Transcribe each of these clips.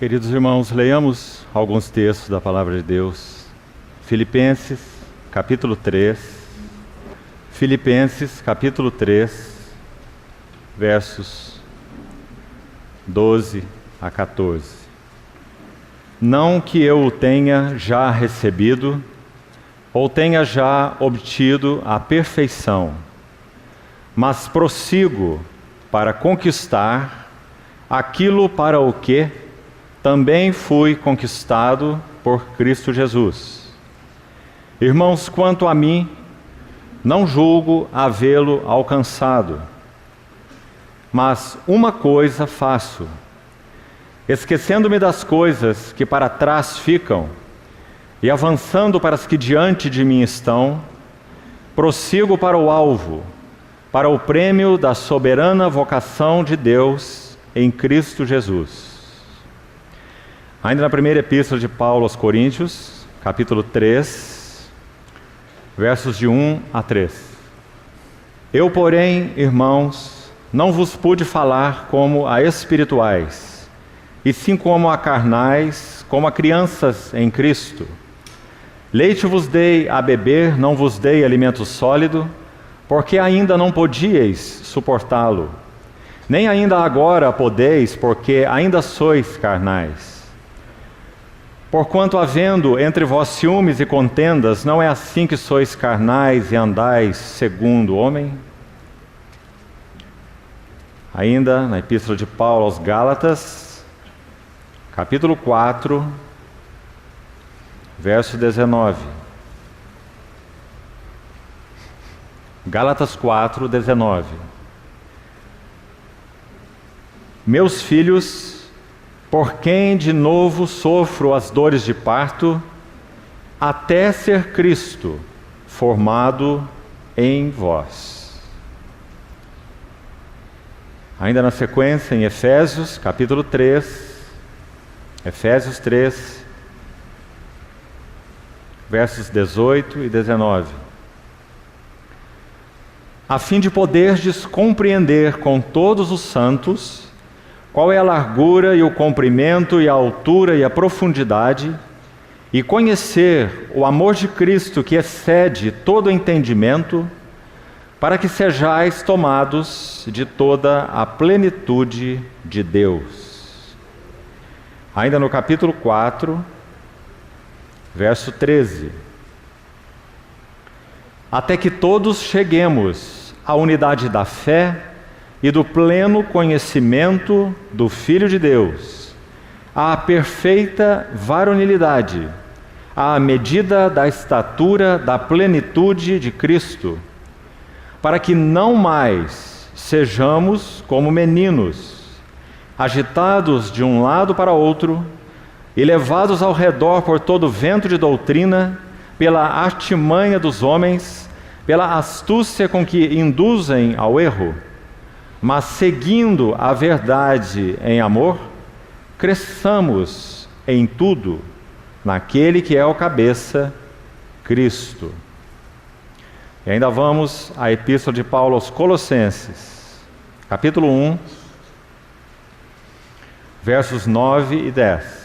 Queridos irmãos, leiamos alguns textos da Palavra de Deus. Filipenses, capítulo 3. Filipenses, capítulo 3, versos 12 a 14. Não que eu o tenha já recebido, ou tenha já obtido a perfeição, mas prossigo para conquistar aquilo para o que também fui conquistado por Cristo Jesus. Irmãos, quanto a mim, não julgo havê-lo alcançado, mas uma coisa faço, esquecendo-me das coisas que para trás ficam e avançando para as que diante de mim estão, prossigo para o alvo, para o prêmio da soberana vocação de Deus em Cristo Jesus. Ainda na primeira epístola de Paulo aos Coríntios, capítulo 3, versos de 1 a 3. Eu, porém, irmãos, não vos pude falar como a espirituais, e sim como a carnais, como a crianças em Cristo. Leite vos dei a beber, não vos dei alimento sólido, porque ainda não podíeis suportá-lo. Nem ainda agora podeis, porque ainda sois carnais. Porquanto havendo entre vós ciúmes e contendas, não é assim que sois carnais e andais segundo o homem? Ainda na epístola de Paulo aos Gálatas, capítulo 4, verso 19. Gálatas 4, 19. Meus filhos, por quem de novo sofro as dores de parto, até ser Cristo formado em vós. Ainda na sequência, em Efésios, capítulo 3, Efésios 3, versos 18 e 19. A fim de poderdes compreender com todos os santos qual é a largura e o comprimento e a altura e a profundidade, e conhecer o amor de Cristo que excede todo entendimento, para que sejais tomados de toda a plenitude de Deus. Ainda no capítulo 4, verso 13. Até que todos cheguemos à unidade da fé e do pleno conhecimento do Filho de Deus, à perfeita varonilidade, à medida da estatura da plenitude de Cristo, para que não mais sejamos como meninos, agitados de um lado para outro e levados ao redor por todo vento de doutrina, pela artimanha dos homens, pela astúcia com que induzem ao erro, mas seguindo a verdade em amor, cresçamos em tudo naquele que é o cabeça, Cristo. E ainda vamos à epístola de Paulo aos Colossenses, capítulo 1, versos 9 e 10.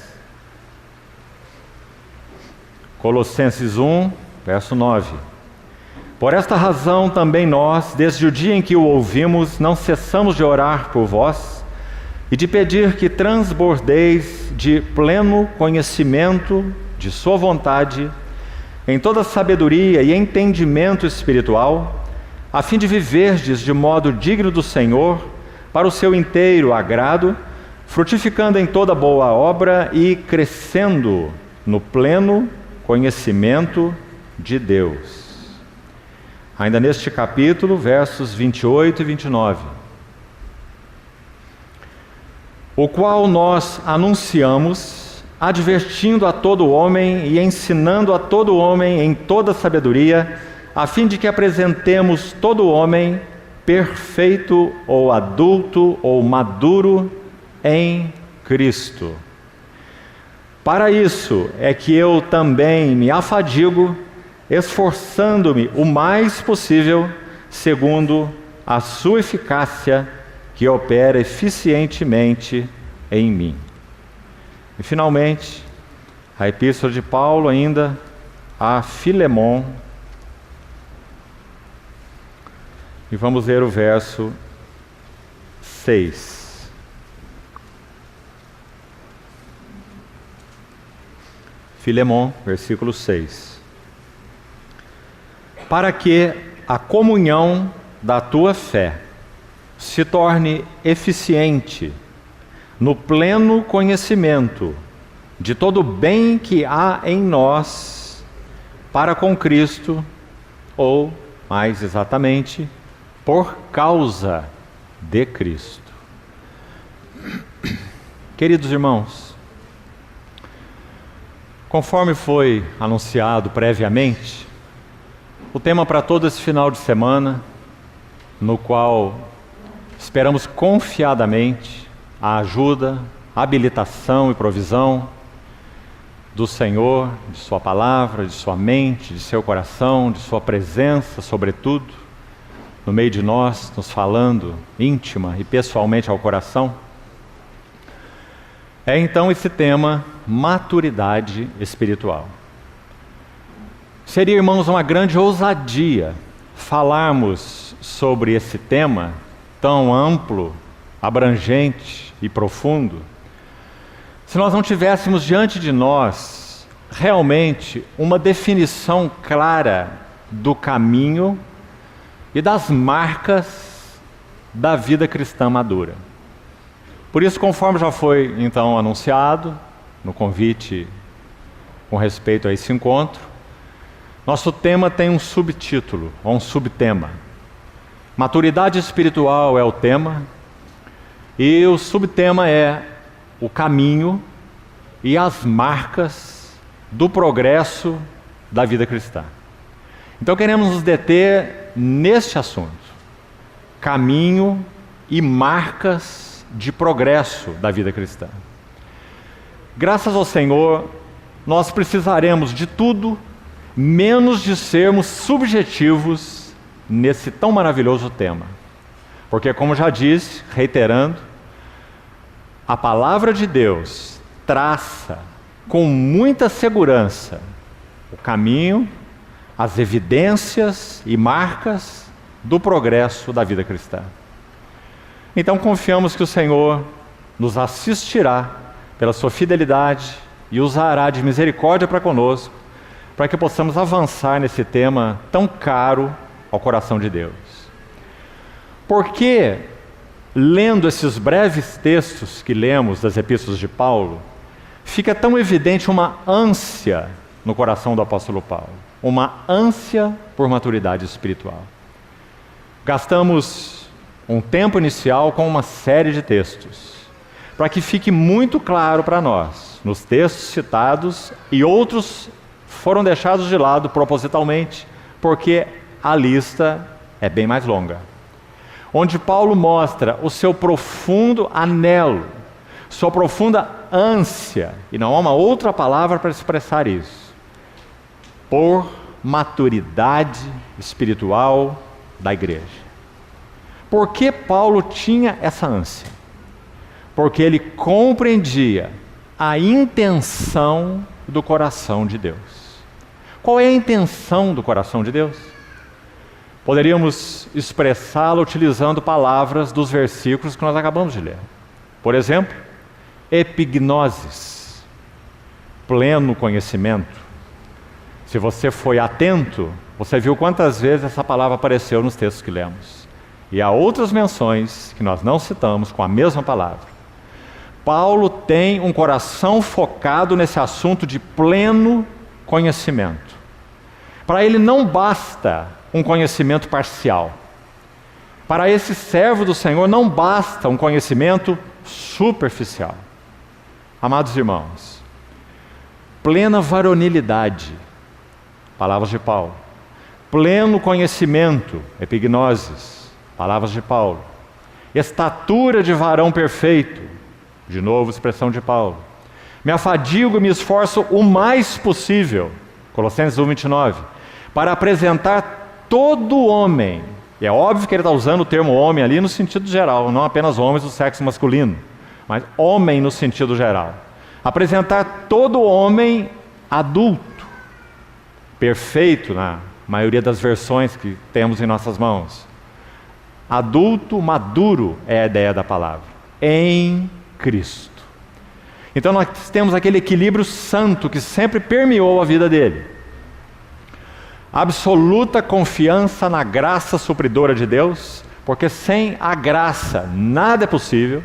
Colossenses 1, verso 9. Por esta razão também nós, desde o dia em que o ouvimos, não cessamos de orar por vós e de pedir que transbordeis de pleno conhecimento de sua vontade, em toda sabedoria e entendimento espiritual, a fim de viverdes de modo digno do Senhor, para o seu inteiro agrado, frutificando em toda boa obra e crescendo no pleno conhecimento de Deus. Ainda neste capítulo, versos 28 e 29. O qual nós anunciamos, advertindo a todo homem e ensinando a todo homem em toda sabedoria, a fim de que apresentemos todo homem perfeito ou adulto ou maduro em Cristo. Para isso é que eu também me afadigo, esforçando-me o mais possível, segundo a sua eficácia, que opera eficientemente em mim. E finalmente, a epístola de Paulo ainda a Filemon. E vamos ler o verso 6. Filemon, versículo 6. Para que a comunhão da tua fé se torne eficiente no pleno conhecimento de todo o bem que há em nós para com Cristo, ou, mais exatamente, por causa de Cristo. Queridos irmãos, conforme foi anunciado previamente, o tema para todo esse final de semana, no qual esperamos confiadamente a ajuda, habilitação e provisão do Senhor, de Sua palavra, de Sua mente, de seu coração, de Sua presença, sobretudo, no meio de nós, nos falando íntima e pessoalmente ao coração, é então esse tema, maturidade espiritual. Seria, irmãos, uma grande ousadia falarmos sobre esse tema tão amplo, abrangente e profundo, se nós não tivéssemos diante de nós realmente uma definição clara do caminho e das marcas da vida cristã madura. Por isso, conforme já foi então anunciado no convite com respeito a esse encontro, nosso tema tem um subtítulo, ou um subtema. Maturidade espiritual é o tema, e o subtema é o caminho e as marcas do progresso da vida cristã. Então queremos nos deter neste assunto, caminho e marcas de progresso da vida cristã. Graças ao Senhor, nós precisaremos de tudo, menos de sermos subjetivos nesse tão maravilhoso tema. Porque, como já disse, reiterando, a palavra de Deus traça com muita segurança o caminho, as evidências e marcas do progresso da vida cristã. Então confiamos que o Senhor nos assistirá pela sua fidelidade e usará de misericórdia para conosco, para que possamos avançar nesse tema tão caro ao coração de Deus. Porque, lendo esses breves textos que lemos das epístolas de Paulo, fica tão evidente uma ânsia no coração do apóstolo Paulo, uma ânsia por maturidade espiritual. Gastamos um tempo inicial com uma série de textos, para que fique muito claro para nós, nos textos citados, e outros foram deixados de lado propositalmente, porque a lista é bem mais longa. Onde Paulo mostra o seu profundo anelo, sua profunda ânsia, e não há uma outra palavra para expressar isso, por maturidade espiritual da igreja. Por que Paulo tinha essa ânsia? Porque ele compreendia a intenção do coração de Deus. Qual é a intenção do coração de Deus? Poderíamos expressá-la utilizando palavras dos versículos que nós acabamos de ler. Por exemplo, epignosis, pleno conhecimento. Se você foi atento, você viu quantas vezes essa palavra apareceu nos textos que lemos. E há outras menções que nós não citamos com a mesma palavra. Paulo tem um coração focado nesse assunto de pleno conhecimento. Para ele não basta um conhecimento parcial. Para esse servo do Senhor não basta um conhecimento superficial. Amados irmãos, plena varonilidade, palavras de Paulo. Pleno conhecimento, epignosis, palavras de Paulo. Estatura de varão perfeito, de novo expressão de Paulo. Me afadigo e me esforço o mais possível, Colossenses 1:29, para apresentar todo homem, e é óbvio que ele está usando o termo homem ali no sentido geral, não apenas homens do sexo masculino, mas homem no sentido geral, apresentar todo homem adulto, perfeito na maioria das versões que temos em nossas mãos. Adulto, maduro é a ideia da palavra, em Cristo. Então nós temos aquele equilíbrio santo que sempre permeou a vida dele. Absoluta confiança na graça supridora de Deus, porque sem a graça nada é possível.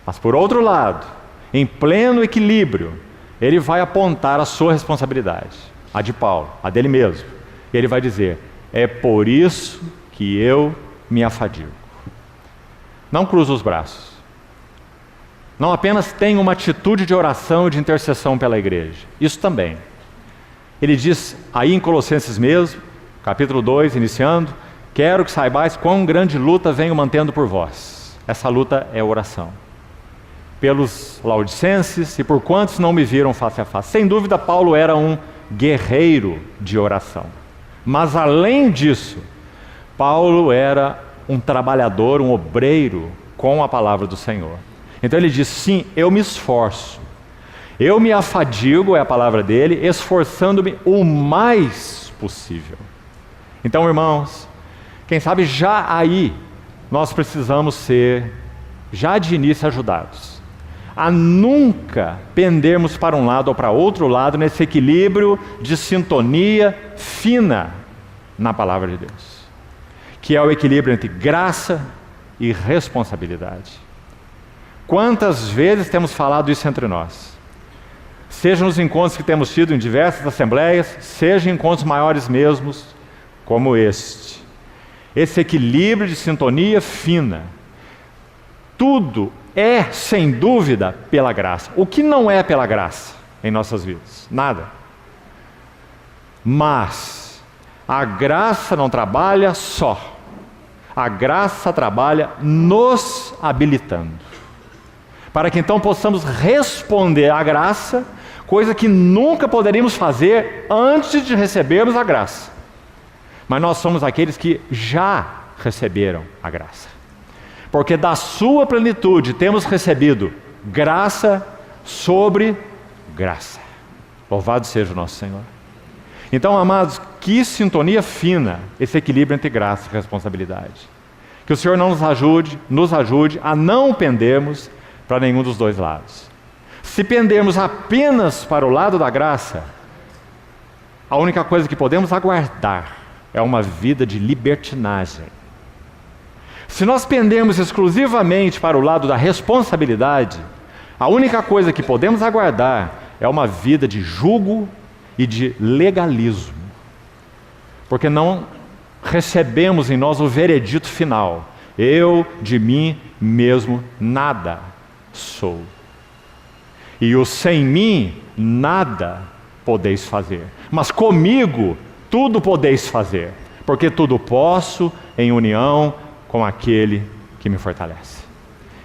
Mas por outro lado, em pleno equilíbrio, ele vai apontar a sua responsabilidade, a de Paulo, a dele mesmo. E ele vai dizer: é por isso que eu me afadigo. Não cruza os braços. Não apenas tenha uma atitude de oração e de intercessão pela igreja. Isso também. Ele diz aí em Colossenses mesmo, capítulo 2, iniciando: quero que saibais quão grande luta venho mantendo por vós. Essa luta é oração. Pelos laodicenses e por quantos não me viram face a face. Sem dúvida, Paulo era um guerreiro de oração. Mas além disso, Paulo era um trabalhador, um obreiro com a palavra do Senhor. Então ele diz: sim, eu me esforço. Eu me afadigo, é a palavra dele, esforçando-me o mais possível. Então, irmãos, quem sabe já aí nós precisamos ser, já de início, ajudados a nunca pendermos para um lado ou para outro lado nesse equilíbrio de sintonia fina na palavra de Deus, que é o equilíbrio entre graça e responsabilidade. Quantas vezes temos falado isso entre nós? Seja nos encontros que temos tido em diversas assembleias, seja em encontros maiores mesmos, como este. Esse equilíbrio de sintonia fina. Tudo é, sem dúvida, pela graça. O que não é pela graça em nossas vidas? Nada. Mas a graça não trabalha só. A graça trabalha nos habilitando, para que então possamos responder à graça, coisa que nunca poderíamos fazer antes de recebermos a graça. Mas nós somos aqueles que já receberam a graça, porque da sua plenitude temos recebido graça sobre graça. Louvado seja o nosso Senhor. Então, amados, que sintonia fina esse equilíbrio entre graça e responsabilidade. Que o Senhor nos ajude a não pendermos para nenhum dos dois lados. Se pendermos apenas para o lado da graça, a única coisa que podemos aguardar é uma vida de libertinagem. Se nós pendermos exclusivamente para o lado da responsabilidade, a única coisa que podemos aguardar é uma vida de jugo e de legalismo, porque não recebemos em nós o veredito final: eu de mim mesmo nada sou, e o sem mim nada podeis fazer, mas comigo tudo podeis fazer, porque tudo posso em união com aquele que me fortalece.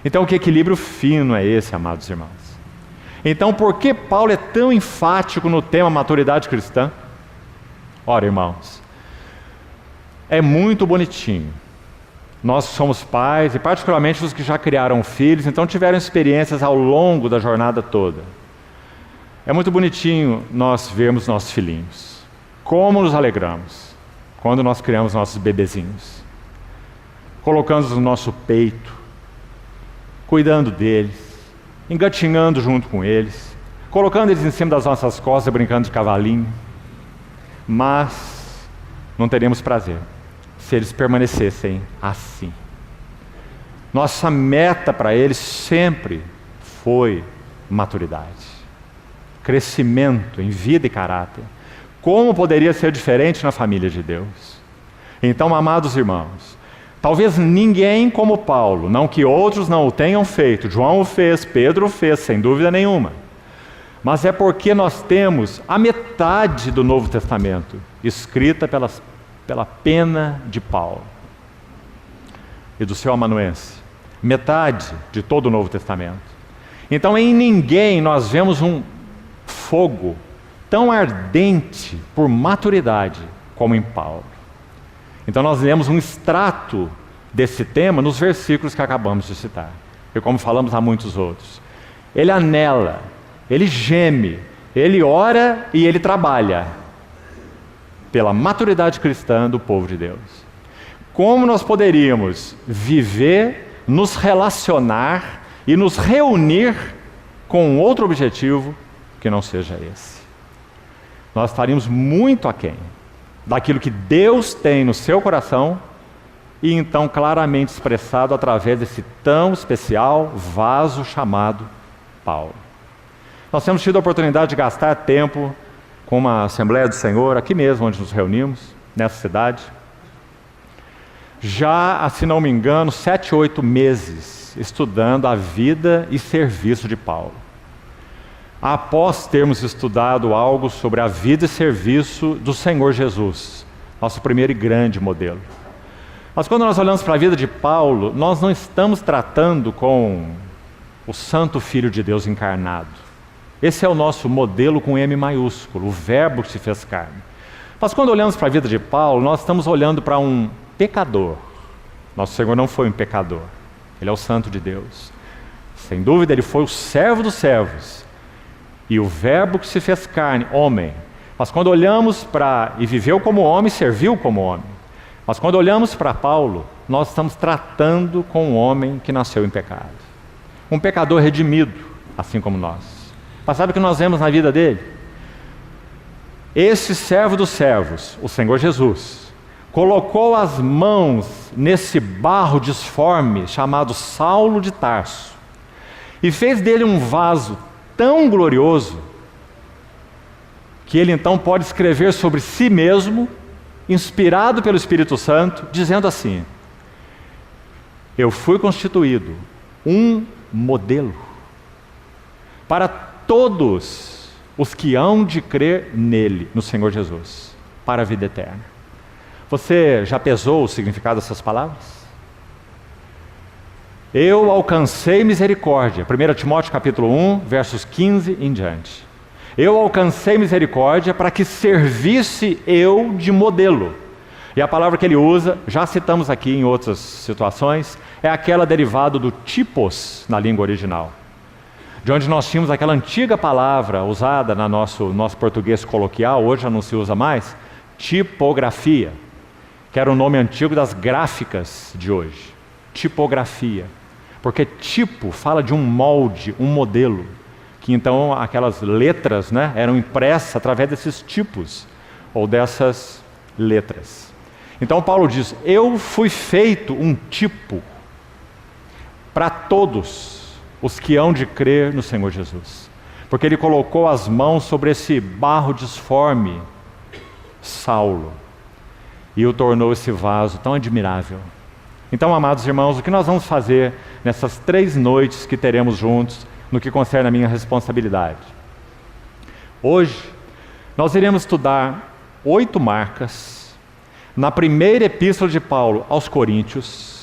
Então, que equilíbrio fino é esse, amados irmãos? Então, por que Paulo é tão enfático no tema maturidade cristã? Ora, irmãos, é muito bonitinho. Nós somos pais, e particularmente os que já criaram filhos, então tiveram experiências ao longo da jornada toda. É muito bonitinho nós vermos nossos filhinhos. Como nos alegramos quando nós criamos nossos bebezinhos. Colocando-os no nosso peito, cuidando deles, engatinhando junto com eles, colocando eles em cima das nossas costas, brincando de cavalinho. Mas não teremos prazer se eles permanecessem assim. Nossa meta para eles sempre foi maturidade, crescimento em vida e caráter. Como poderia ser diferente na família de Deus? Então, amados irmãos, talvez ninguém como Paulo, não que outros não o tenham feito, João o fez, Pedro o fez, sem dúvida nenhuma, mas é porque nós temos a metade do Novo Testamento escrita pela pena de Paulo e do seu amanuense, metade de todo o Novo Testamento. Então, em ninguém nós vemos um fogo tão ardente por maturidade como em Paulo. Então nós lemos um extrato desse tema nos versículos que acabamos de citar, e como falamos há muitos outros. Ele anela, ele geme, ele ora e ele trabalha pela maturidade cristã do povo de Deus. Como nós poderíamos viver, nos relacionar e nos reunir com outro objetivo que não seja esse? Nós estaríamos muito aquém daquilo que Deus tem no seu coração e então claramente expressado através desse tão especial vaso chamado Paulo. Nós temos tido a oportunidade de gastar tempo com uma Assembleia do Senhor, aqui mesmo onde nos reunimos, nessa cidade. Já, se não me engano, 7, 8 meses estudando a vida e serviço de Paulo. Após termos estudado algo sobre a vida e serviço do Senhor Jesus, nosso primeiro e grande modelo. Mas quando nós olhamos para a vida de Paulo, nós não estamos tratando com o Santo Filho de Deus encarnado. Esse é o nosso modelo com M maiúsculo, o Verbo que se fez carne. Mas quando olhamos para a vida de Paulo, nós estamos olhando para um pecador. Nosso Senhor não foi um pecador, Ele é o Santo de Deus. Sem dúvida, Ele foi o servo dos servos. E o Verbo que se fez carne, homem. Mas quando olhamos para... e viveu como homem, serviu como homem. Mas quando olhamos para Paulo, nós estamos tratando com um homem que nasceu em pecado. Um pecador redimido, assim como nós. Mas sabe o que nós vemos na vida dele? Esse servo dos servos, o Senhor Jesus, colocou as mãos nesse barro disforme chamado Saulo de Tarso e fez dele um vaso tão glorioso que ele então pode escrever sobre si mesmo, inspirado pelo Espírito Santo, dizendo assim: eu fui constituído um modelo para todos os que hão de crer nele, no Senhor Jesus, para a vida eterna. Você já pesou o significado dessas palavras? Eu alcancei misericórdia, 1 Timóteo capítulo 1, versos 15 em diante. Eu alcancei misericórdia para que servisse eu de modelo. E a palavra que ele usa, já citamos aqui em outras situações, é aquela derivada do typos na língua original. De onde nós tínhamos aquela antiga palavra usada no nosso português coloquial, hoje já não se usa mais, tipografia, que era o nome antigo das gráficas de hoje. Tipografia. Porque tipo fala de um molde, um modelo, que então aquelas letras, né, eram impressas através desses tipos, ou dessas letras. Então Paulo diz: eu fui feito um tipo para todos os que hão de crer no Senhor Jesus. Porque ele colocou as mãos sobre esse barro disforme, Saulo, e o tornou esse vaso tão admirável. Então, amados irmãos, o que nós vamos fazer nessas 3 noites que teremos juntos, no que concerne a minha responsabilidade? Hoje, nós iremos estudar 8 marcas na primeira epístola de Paulo aos Coríntios,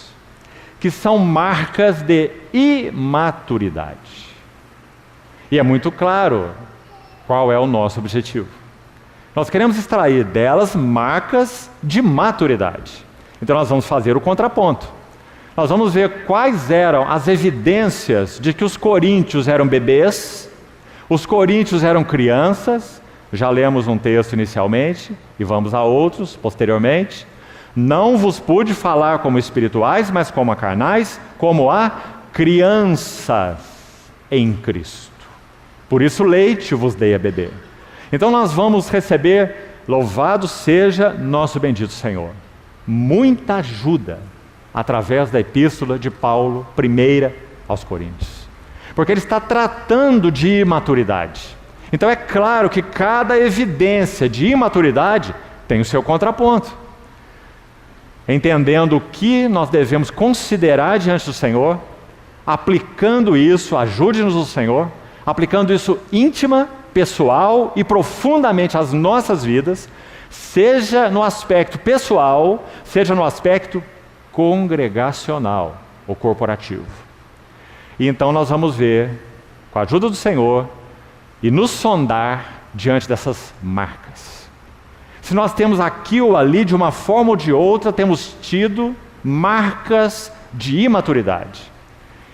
que são marcas de imaturidade. E é muito claro qual é o nosso objetivo. Nós queremos extrair delas marcas de maturidade. Então nós vamos fazer o contraponto. Nós vamos ver quais eram as evidências de que os coríntios eram bebês, os coríntios eram crianças. Já lemos um texto inicialmente e vamos a outros posteriormente. Não vos pude falar como espirituais, mas como a carnais, como a crianças em Cristo. Por isso leite vos dei a beber. Então nós vamos receber, louvado seja nosso bendito Senhor, muita ajuda através da epístola de Paulo, primeira aos Coríntios. Porque ele está tratando de imaturidade. Então é claro que cada evidência de imaturidade tem o seu contraponto. Entendendo o que nós devemos considerar diante do Senhor, aplicando isso, ajude-nos o Senhor, aplicando isso íntima, pessoal e profundamente às nossas vidas, seja no aspecto pessoal, seja no aspecto congregacional ou corporativo. E então nós vamos ver, com a ajuda do Senhor, e nos sondar diante dessas marcas. Se nós temos aqui ou ali, de uma forma ou de outra, temos tido marcas de imaturidade.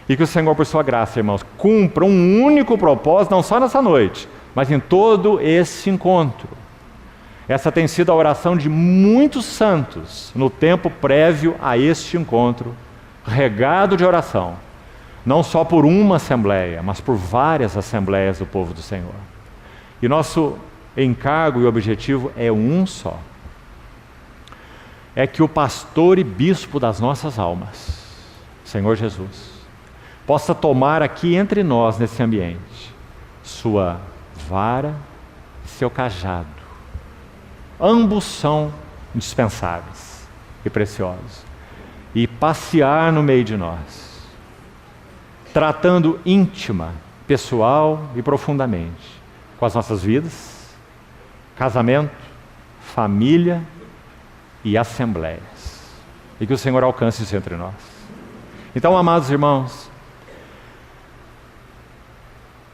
E que o Senhor, por sua graça, irmãos, cumpra um único propósito, não só nessa noite, mas em todo esse encontro. Essa tem sido a oração de muitos santos no tempo prévio a este encontro, regado de oração, não só por uma assembleia, mas por várias assembleias do povo do Senhor. E nosso encargo e objetivo é um só: é que o pastor e bispo das nossas almas, Senhor Jesus, possa tomar aqui entre nós, nesse ambiente, sua vara e seu cajado. Ambos são indispensáveis e preciosos. E passear no meio de nós, tratando íntima, pessoal e profundamente com as nossas vidas, casamento, família e assembleias. E que o Senhor alcance isso entre nós. Então, amados irmãos,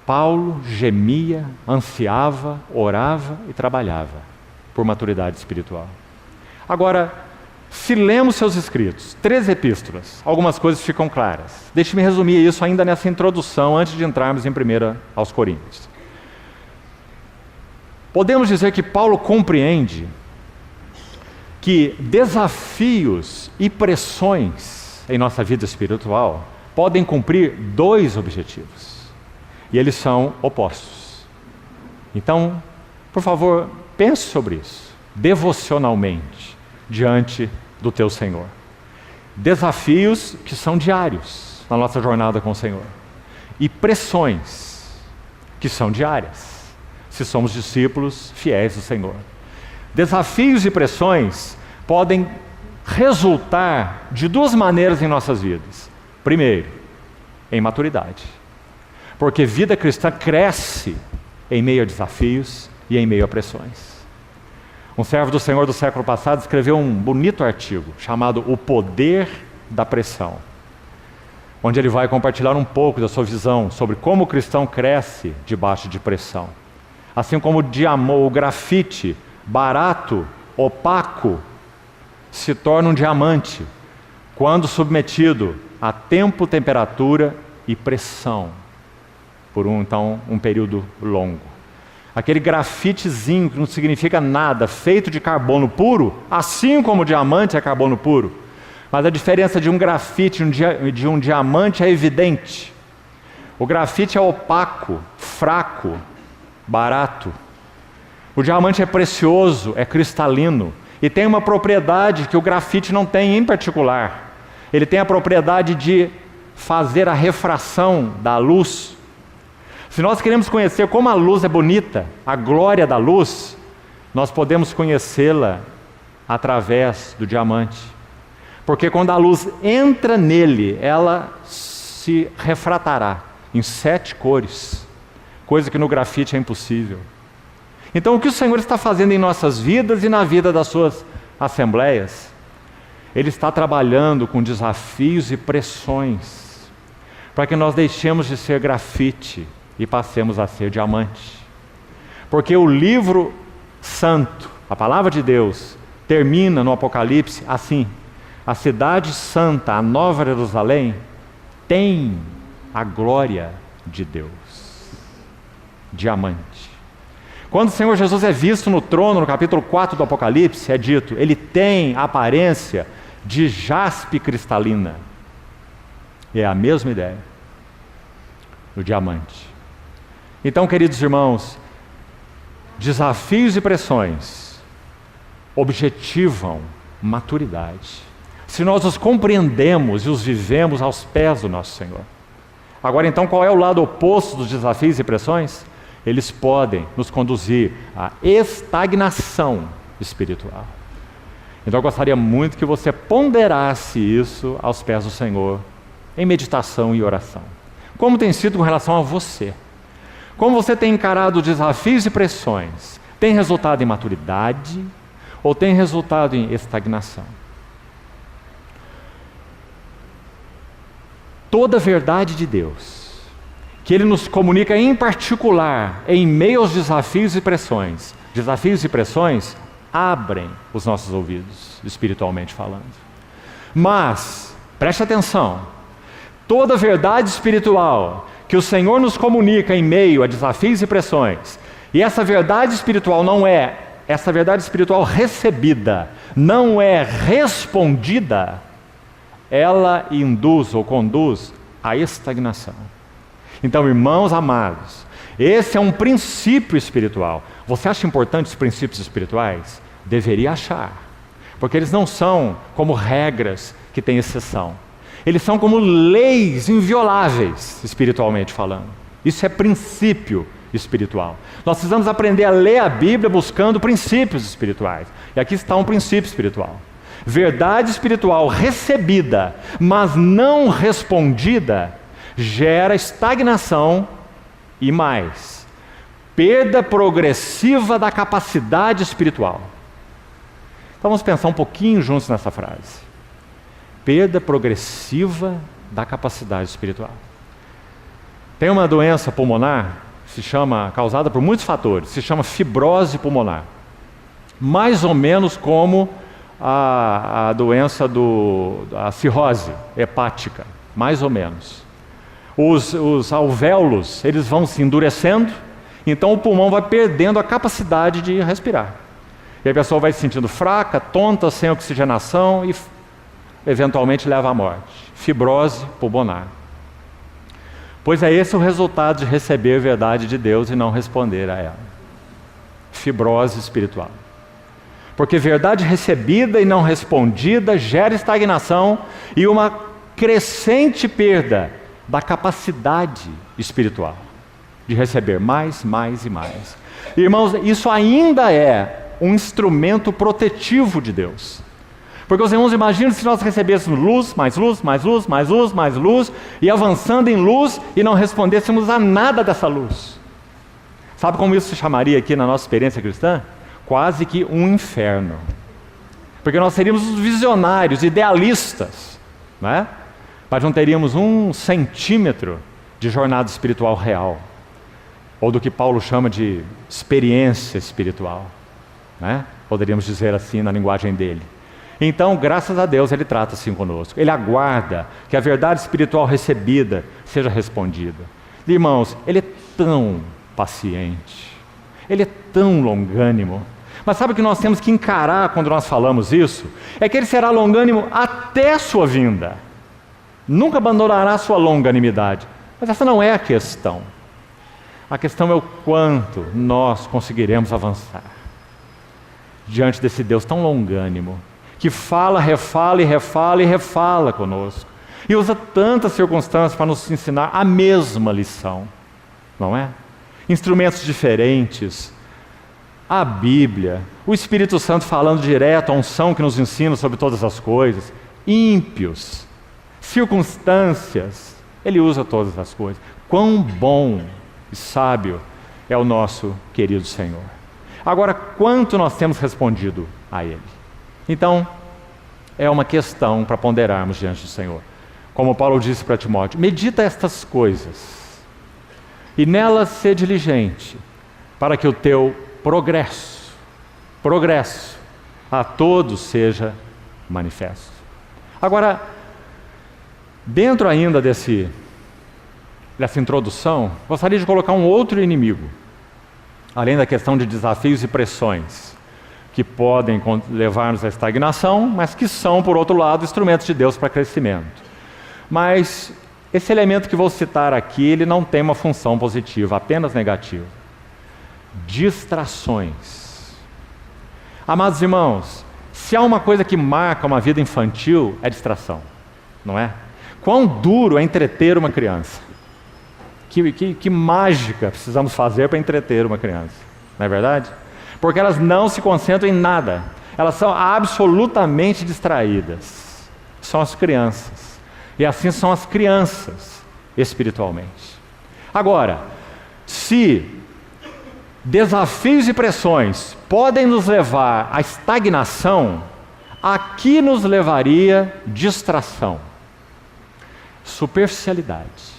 Paulo gemia, ansiava, orava e trabalhava por maturidade espiritual. Agora, se lemos seus escritos, 3 epístolas, algumas coisas ficam claras. Deixe-me resumir isso ainda nessa introdução, antes de entrarmos em 1 aos Coríntios. Podemos dizer que Paulo compreende que desafios e pressões em nossa vida espiritual podem cumprir 2 objetivos. E eles são opostos. Então, por favor, pense sobre isso, devocionalmente, diante do teu Senhor. Desafios que são diários na nossa jornada com o Senhor. E pressões que são diárias, se somos discípulos fiéis do Senhor. Desafios e pressões podem resultar de 2 maneiras em nossas vidas. Primeiro, em maturidade. Porque vida cristã cresce em meio a desafios e em meio a pressões. Um servo do Senhor do século passado escreveu um bonito artigo chamado O Poder da Pressão, onde ele vai compartilhar um pouco da sua visão sobre como o cristão cresce debaixo de pressão. Assim como o grafite barato, opaco, se torna um diamante quando submetido a tempo, temperatura e pressão por um período longo. Aquele grafitezinho que não significa nada, feito de carbono puro, assim como o diamante é carbono puro, mas a diferença de um grafite e de um diamante é evidente. O grafite é opaco, fraco, barato. O diamante é precioso, é cristalino e tem uma propriedade que o grafite não tem em particular. Ele tem a propriedade de fazer a refração da luz. Se nós queremos conhecer como a luz é bonita, a glória da luz, nós podemos conhecê-la através do diamante. Porque quando a luz entra nele, ela se refratará em 7 cores, coisa que no grafite é impossível. Então, o que o Senhor está fazendo em nossas vidas e na vida das suas assembleias? Ele está trabalhando com desafios e pressões, para que nós deixemos de ser grafite e passemos a ser diamante. Porque o livro santo, a palavra de Deus, termina no Apocalipse assim: a cidade santa, a Nova Jerusalém, tem a glória de Deus. Diamante. Quando o Senhor Jesus é visto no trono, no capítulo 4 do Apocalipse, é dito, ele tem a aparência de jaspe cristalina. E é a mesma ideia do diamante. Então, queridos irmãos, desafios e pressões objetivam maturidade. Se nós os compreendemos e os vivemos aos pés do nosso Senhor. Agora, então, qual é o lado oposto dos desafios e pressões? Eles podem nos conduzir à estagnação espiritual. Então eu gostaria muito que você ponderasse isso aos pés do Senhor, em meditação e oração. Como tem sido com relação a você? Como você tem encarado desafios e pressões? Tem resultado em maturidade ou tem resultado em estagnação? Toda a verdade de Deus, que Ele nos comunica em particular, em meio aos desafios e pressões. Desafios e pressões abrem os nossos ouvidos, espiritualmente falando. Mas, preste atenção, toda verdade espiritual que o Senhor nos comunica em meio a desafios e pressões, e essa verdade espiritual essa verdade espiritual recebida, não é respondida, ela induz ou conduz à estagnação. Então, irmãos amados, esse é um princípio espiritual. Você acha importante os princípios espirituais? Deveria achar, porque eles não são como regras que têm exceção. Eles são como leis invioláveis, espiritualmente falando. Isso é princípio espiritual. Nós precisamos aprender a ler a Bíblia buscando princípios espirituais. E aqui está um princípio espiritual. Verdade espiritual recebida, mas não respondida, gera estagnação e mais, perda progressiva da capacidade espiritual. Então vamos pensar um pouquinho juntos nessa frase. Perda progressiva da capacidade espiritual. Tem uma doença pulmonar, causada por muitos fatores, se chama fibrose pulmonar. Mais ou menos como a doença a cirrose hepática, mais ou menos. Os alvéolos, eles vão se endurecendo, então o pulmão vai perdendo a capacidade de respirar. E a pessoa vai se sentindo fraca, tonta, sem oxigenação e eventualmente leva à morte. Fibrose pulmonar. Pois é esse o resultado de receber a verdade de Deus e não responder a ela. Fibrose espiritual. Porque verdade recebida e não respondida gera estagnação e uma crescente perda da capacidade espiritual de receber mais e mais. Irmãos, isso ainda é um instrumento protetivo de Deus. Porque os irmãos imaginam se nós recebêssemos luz, mais luz, mais luz, mais luz, mais luz, e avançando em luz e não respondêssemos a nada dessa luz. Sabe como isso se chamaria aqui na nossa experiência cristã? Quase que um inferno. Porque nós seríamos os visionários, idealistas, né? Mas não teríamos 1 centímetro de jornada espiritual real, ou do que Paulo chama de experiência espiritual, né? Poderíamos dizer assim na linguagem dele. Então, graças a Deus, Ele trata assim conosco. Ele aguarda que a verdade espiritual recebida seja respondida. Irmãos, Ele é tão paciente, Ele é tão longânimo. Mas sabe o que nós temos que encarar quando nós falamos isso? É que Ele será longânimo até a sua vinda. Nunca abandonará a sua longanimidade. Mas essa não é a questão. A questão é o quanto nós conseguiremos avançar diante desse Deus tão longânimo, que fala, refala e refala e refala conosco, e usa tantas circunstâncias para nos ensinar a mesma lição, não é? Instrumentos diferentes, a Bíblia, o Espírito Santo falando direto, a unção que nos ensina sobre todas as coisas, ímpios, circunstâncias, Ele usa todas as coisas. Quão bom e sábio é o nosso querido Senhor. Agora, quanto nós temos respondido a Ele? Então, é uma questão para ponderarmos diante do Senhor. Como Paulo disse para Timóteo, medita estas coisas, e nelas sê diligente, para que o teu progresso a todos seja manifesto. Agora, dentro ainda dessa introdução, gostaria de colocar um outro inimigo, além da questão de desafios e pressões, que podem levar-nos à estagnação, mas que são, por outro lado, instrumentos de Deus para crescimento. Mas esse elemento que vou citar aqui, ele não tem uma função positiva, apenas negativa. Distrações. Amados irmãos, se há uma coisa que marca uma vida infantil, é distração, não é? Quão duro é entreter uma criança. Que mágica precisamos fazer para entreter uma criança, não é verdade? Porque elas não se concentram em nada, elas são absolutamente distraídas. São as crianças, e assim são as crianças espiritualmente. Agora, se desafios e pressões podem nos levar à estagnação, aqui nos levaria distração, superficialidade.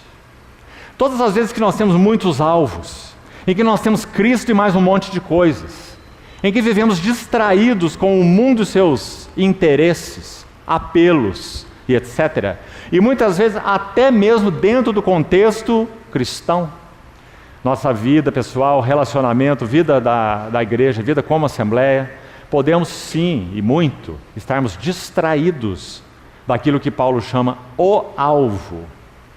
Todas as vezes que nós temos muitos alvos, em que nós temos Cristo e mais um monte de coisas, em que vivemos distraídos com o mundo e seus interesses, apelos e etc., E muitas vezes até mesmo dentro do contexto cristão. Nossa vida pessoal, relacionamento, vida da igreja, vida como assembleia, podemos sim, e muito, estarmos distraídos daquilo que Paulo chama o alvo,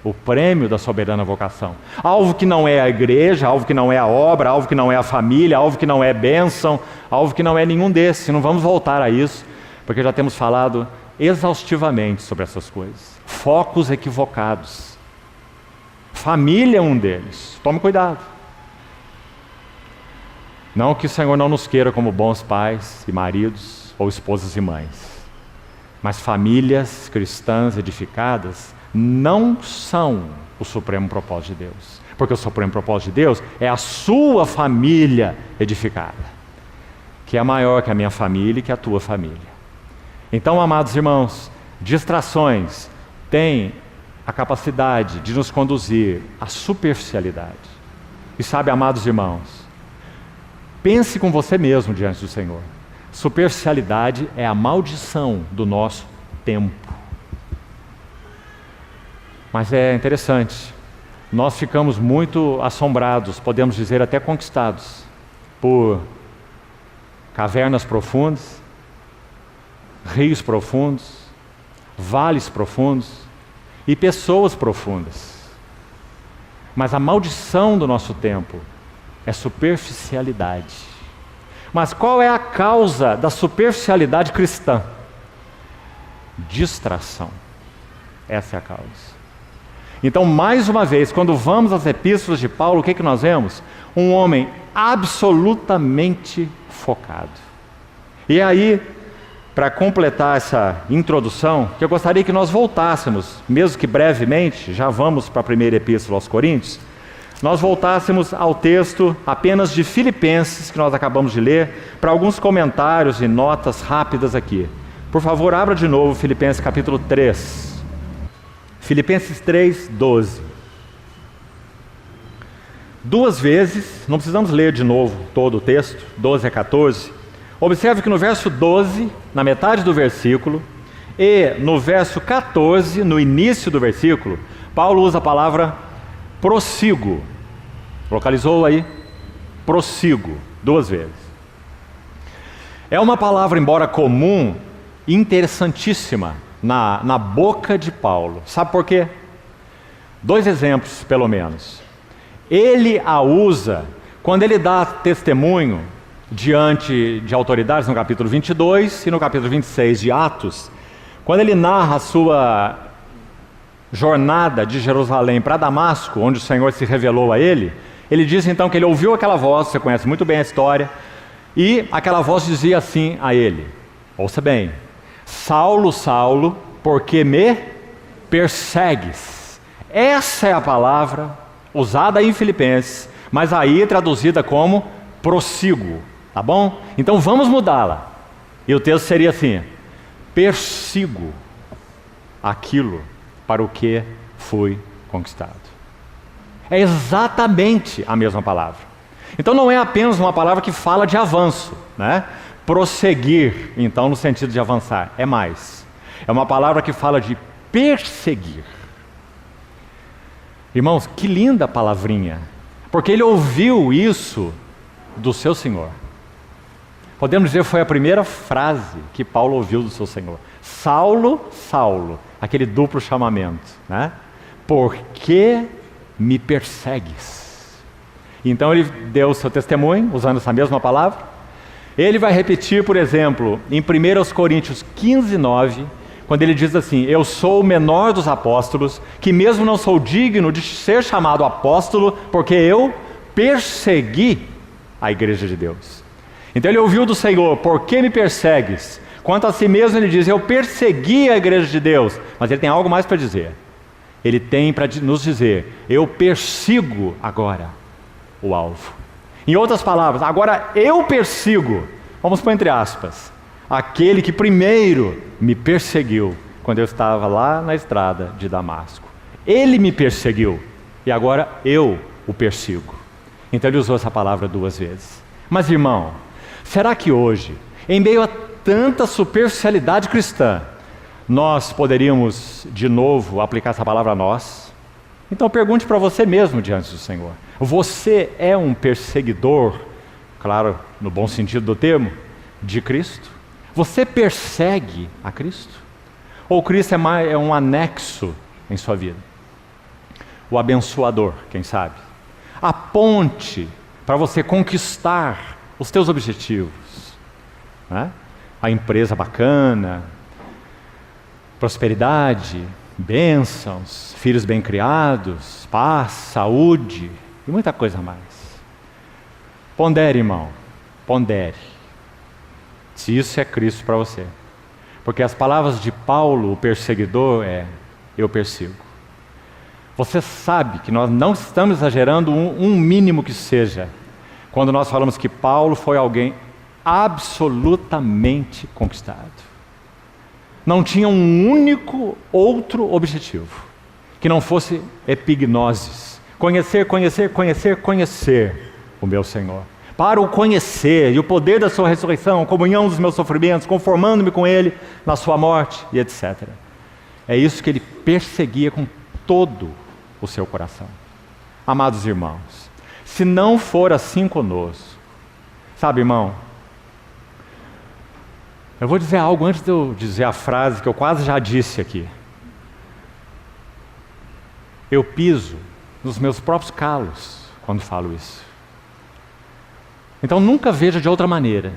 o prêmio da soberana vocação. Alvo que não é a igreja, alvo que não é a obra, alvo que não é a família, alvo que não é bênção, alvo que não é nenhum desses. Não vamos voltar a isso, porque já temos falado exaustivamente sobre essas coisas. Focos equivocados. Família é um deles. Tome cuidado. Não que o Senhor não nos queira como bons pais e maridos, ou esposas e mães. Mas famílias cristãs edificadas não são o supremo propósito de Deus. Porque o supremo propósito de Deus é a sua família edificada, que é maior que a minha família e que a tua família. Então, amados irmãos, distrações têm a capacidade de nos conduzir à superficialidade. E sabe, amados irmãos, pense com você mesmo diante do Senhor. Superficialidade é a maldição do nosso tempo. Mas é interessante, nós ficamos muito assombrados, podemos dizer até conquistados, por cavernas profundas, rios profundos, vales profundos e pessoas profundas. Mas a maldição do nosso tempo é superficialidade. Mas qual é a causa da superficialidade cristã? Distração. Essa é a causa. Então, mais uma vez, quando vamos às epístolas de Paulo, o que nós vemos? Um homem absolutamente focado. E aí, para completar essa introdução, que eu gostaria que nós voltássemos, mesmo que brevemente, já vamos para a primeira epístola aos Coríntios, nós voltássemos ao texto apenas de Filipenses, que nós acabamos de ler, para alguns comentários e notas rápidas aqui. Por favor, abra de novo Filipenses capítulo 3. Filipenses 3, 12. Duas vezes, não precisamos ler de novo todo o texto, 12 a 14. Observe que no verso 12, na metade do versículo, e no verso 14, no início do versículo, Paulo usa a palavra prossigo. Localizou aí? Prossigo, duas vezes. É uma palavra, embora comum, interessantíssima na boca de Paulo. Sabe por quê? Dois exemplos, pelo menos. Ele a usa quando ele dá testemunho diante de autoridades no capítulo 22 e no capítulo 26 de Atos, quando ele narra a sua jornada de Jerusalém para Damasco, onde o Senhor se revelou a ele, ele diz então que ele ouviu aquela voz, você conhece muito bem a história, e aquela voz dizia assim a ele, ouça bem, Saulo, Saulo, por que me persegues? Essa é a palavra usada em Filipenses, mas aí traduzida como prossigo, tá bom? Então vamos mudá-la. E o texto seria assim, persigo aquilo para o que fui conquistado. É exatamente a mesma palavra. Então não é apenas uma palavra que fala de avanço, né? Prosseguir, então, no sentido de avançar, é mais. É uma palavra que fala de perseguir. Irmãos, que linda palavrinha, porque ele ouviu isso do seu Senhor. Podemos dizer que foi a primeira frase que Paulo ouviu do seu Senhor. Saulo, Saulo, aquele duplo chamamento, né? Por que me persegues? Então ele deu o seu testemunho, usando essa mesma palavra. Ele vai repetir, por exemplo, em 1 Coríntios 15, 9, quando ele diz assim, eu sou o menor dos apóstolos, que mesmo não sou digno de ser chamado apóstolo, porque eu persegui a igreja de Deus. Então ele ouviu do Senhor, por que me persegues? Quanto a si mesmo ele diz, eu persegui a igreja de Deus. Mas ele tem algo mais para dizer. Ele tem para nos dizer, eu persigo agora o alvo. Em outras palavras, agora eu persigo, vamos pôr entre aspas, aquele que primeiro me perseguiu quando eu estava lá na estrada de Damasco. Ele me perseguiu e agora eu o persigo. Então ele usou essa palavra duas vezes. Mas irmão, será que hoje, em meio a tanta superficialidade cristã, nós poderíamos, de novo, aplicar essa palavra a nós. Então pergunte para você mesmo diante do Senhor. Você é um perseguidor, claro, no bom sentido do termo, de Cristo? Você persegue a Cristo? Ou Cristo é um anexo em sua vida? O abençoador, quem sabe? A ponte para você conquistar os teus objetivos, né? A empresa bacana, prosperidade, bênçãos, filhos bem criados, paz, saúde e muita coisa mais. Pondere, irmão, pondere se isso é Cristo para você. Porque as palavras de Paulo, o perseguidor, eu persigo. Você sabe que nós não estamos exagerando um mínimo que seja, quando nós falamos que Paulo foi alguém absolutamente conquistado. Não tinha um único outro objetivo, que não fosse epignosis. Conhecer, conhecer, conhecer, conhecer o meu Senhor. Para o conhecer e o poder da sua ressurreição, comunhão dos meus sofrimentos, conformando-me com Ele na sua morte e etc. É isso que ele perseguia com todo o seu coração. Amados irmãos, se não for assim conosco, sabe, irmão, eu vou dizer algo antes de eu dizer a frase que eu quase já disse aqui. Eu piso nos meus próprios calos quando falo isso. Então nunca veja de outra maneira,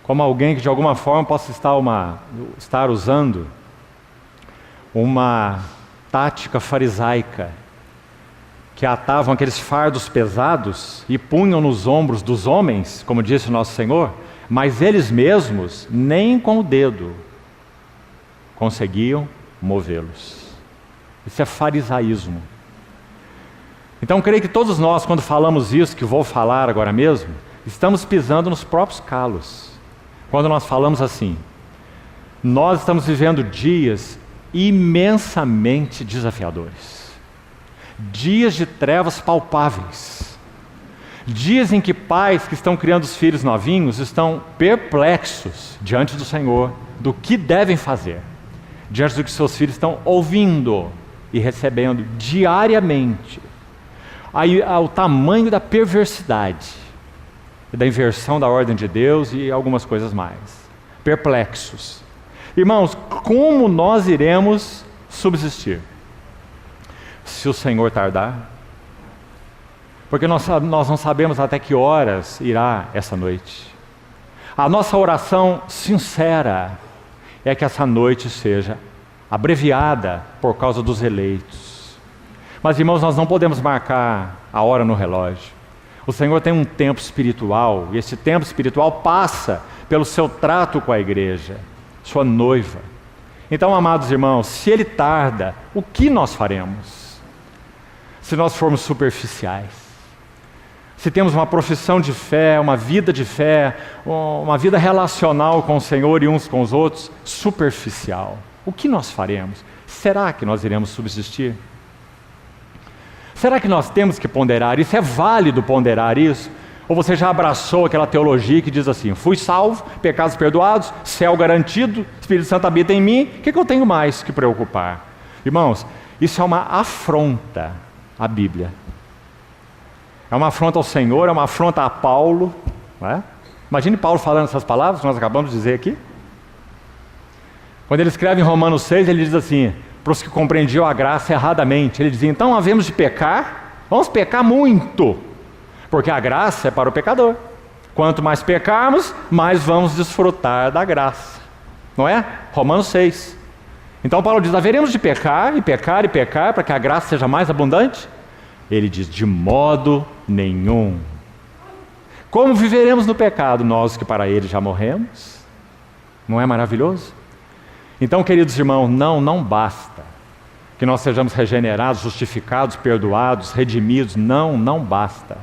como alguém que de alguma forma possa estar usando uma tática farisaica, que atavam aqueles fardos pesados e punham nos ombros dos homens, como disse o nosso Senhor, mas eles mesmos nem com o dedo conseguiam movê-los. Isso é farisaísmo. Então creio que todos nós, quando falamos isso, que vou falar agora mesmo, estamos pisando nos próprios calos. Quando nós falamos assim, nós estamos vivendo dias imensamente desafiadores. Dias de trevas palpáveis. Dias em que pais que estão criando os filhos novinhos estão perplexos diante do Senhor do que devem fazer, diante do que seus filhos estão ouvindo e recebendo diariamente. Aí o tamanho da perversidade, da inversão da ordem de Deus e algumas coisas mais. Perplexos. Irmãos, como nós iremos subsistir se o Senhor tardar? Porque nós não sabemos até que horas irá essa noite. A nossa oração sincera é que essa noite seja abreviada por causa dos eleitos. Mas, irmãos, nós não podemos marcar a hora no relógio. O Senhor tem um tempo espiritual, e esse tempo espiritual passa pelo seu trato com a igreja, sua noiva. Então, amados irmãos, se Ele tarda, o que nós faremos? Se nós formos superficiais, se temos uma profissão de fé, uma vida de fé, uma vida relacional com o Senhor e uns com os outros, superficial, o que nós faremos? Será que nós iremos subsistir? Será que nós temos que ponderar isso? É válido ponderar isso? Ou você já abraçou aquela teologia que diz assim, fui salvo, pecados perdoados, céu garantido, Espírito Santo habita em mim, o que eu tenho mais que preocupar? Irmãos, isso é uma afronta à Bíblia. É uma afronta ao Senhor, é uma afronta a Paulo. Não é? Imagine Paulo falando essas palavras que nós acabamos de dizer aqui. Quando ele escreve em Romanos 6, ele diz assim, para os que compreendiam a graça erradamente, ele dizia, então havemos de pecar, vamos pecar muito, porque a graça é para o pecador. Quanto mais pecarmos, mais vamos desfrutar da graça. Não é? Romanos 6. Então Paulo diz, haveremos de pecar, e pecar, e pecar, para que a graça seja mais abundante? Ele diz, de modo nenhum. Como viveremos no pecado, nós que para ele já morremos? Não é maravilhoso? Então, queridos irmãos, não basta que nós sejamos regenerados, justificados, perdoados, redimidos. Não basta.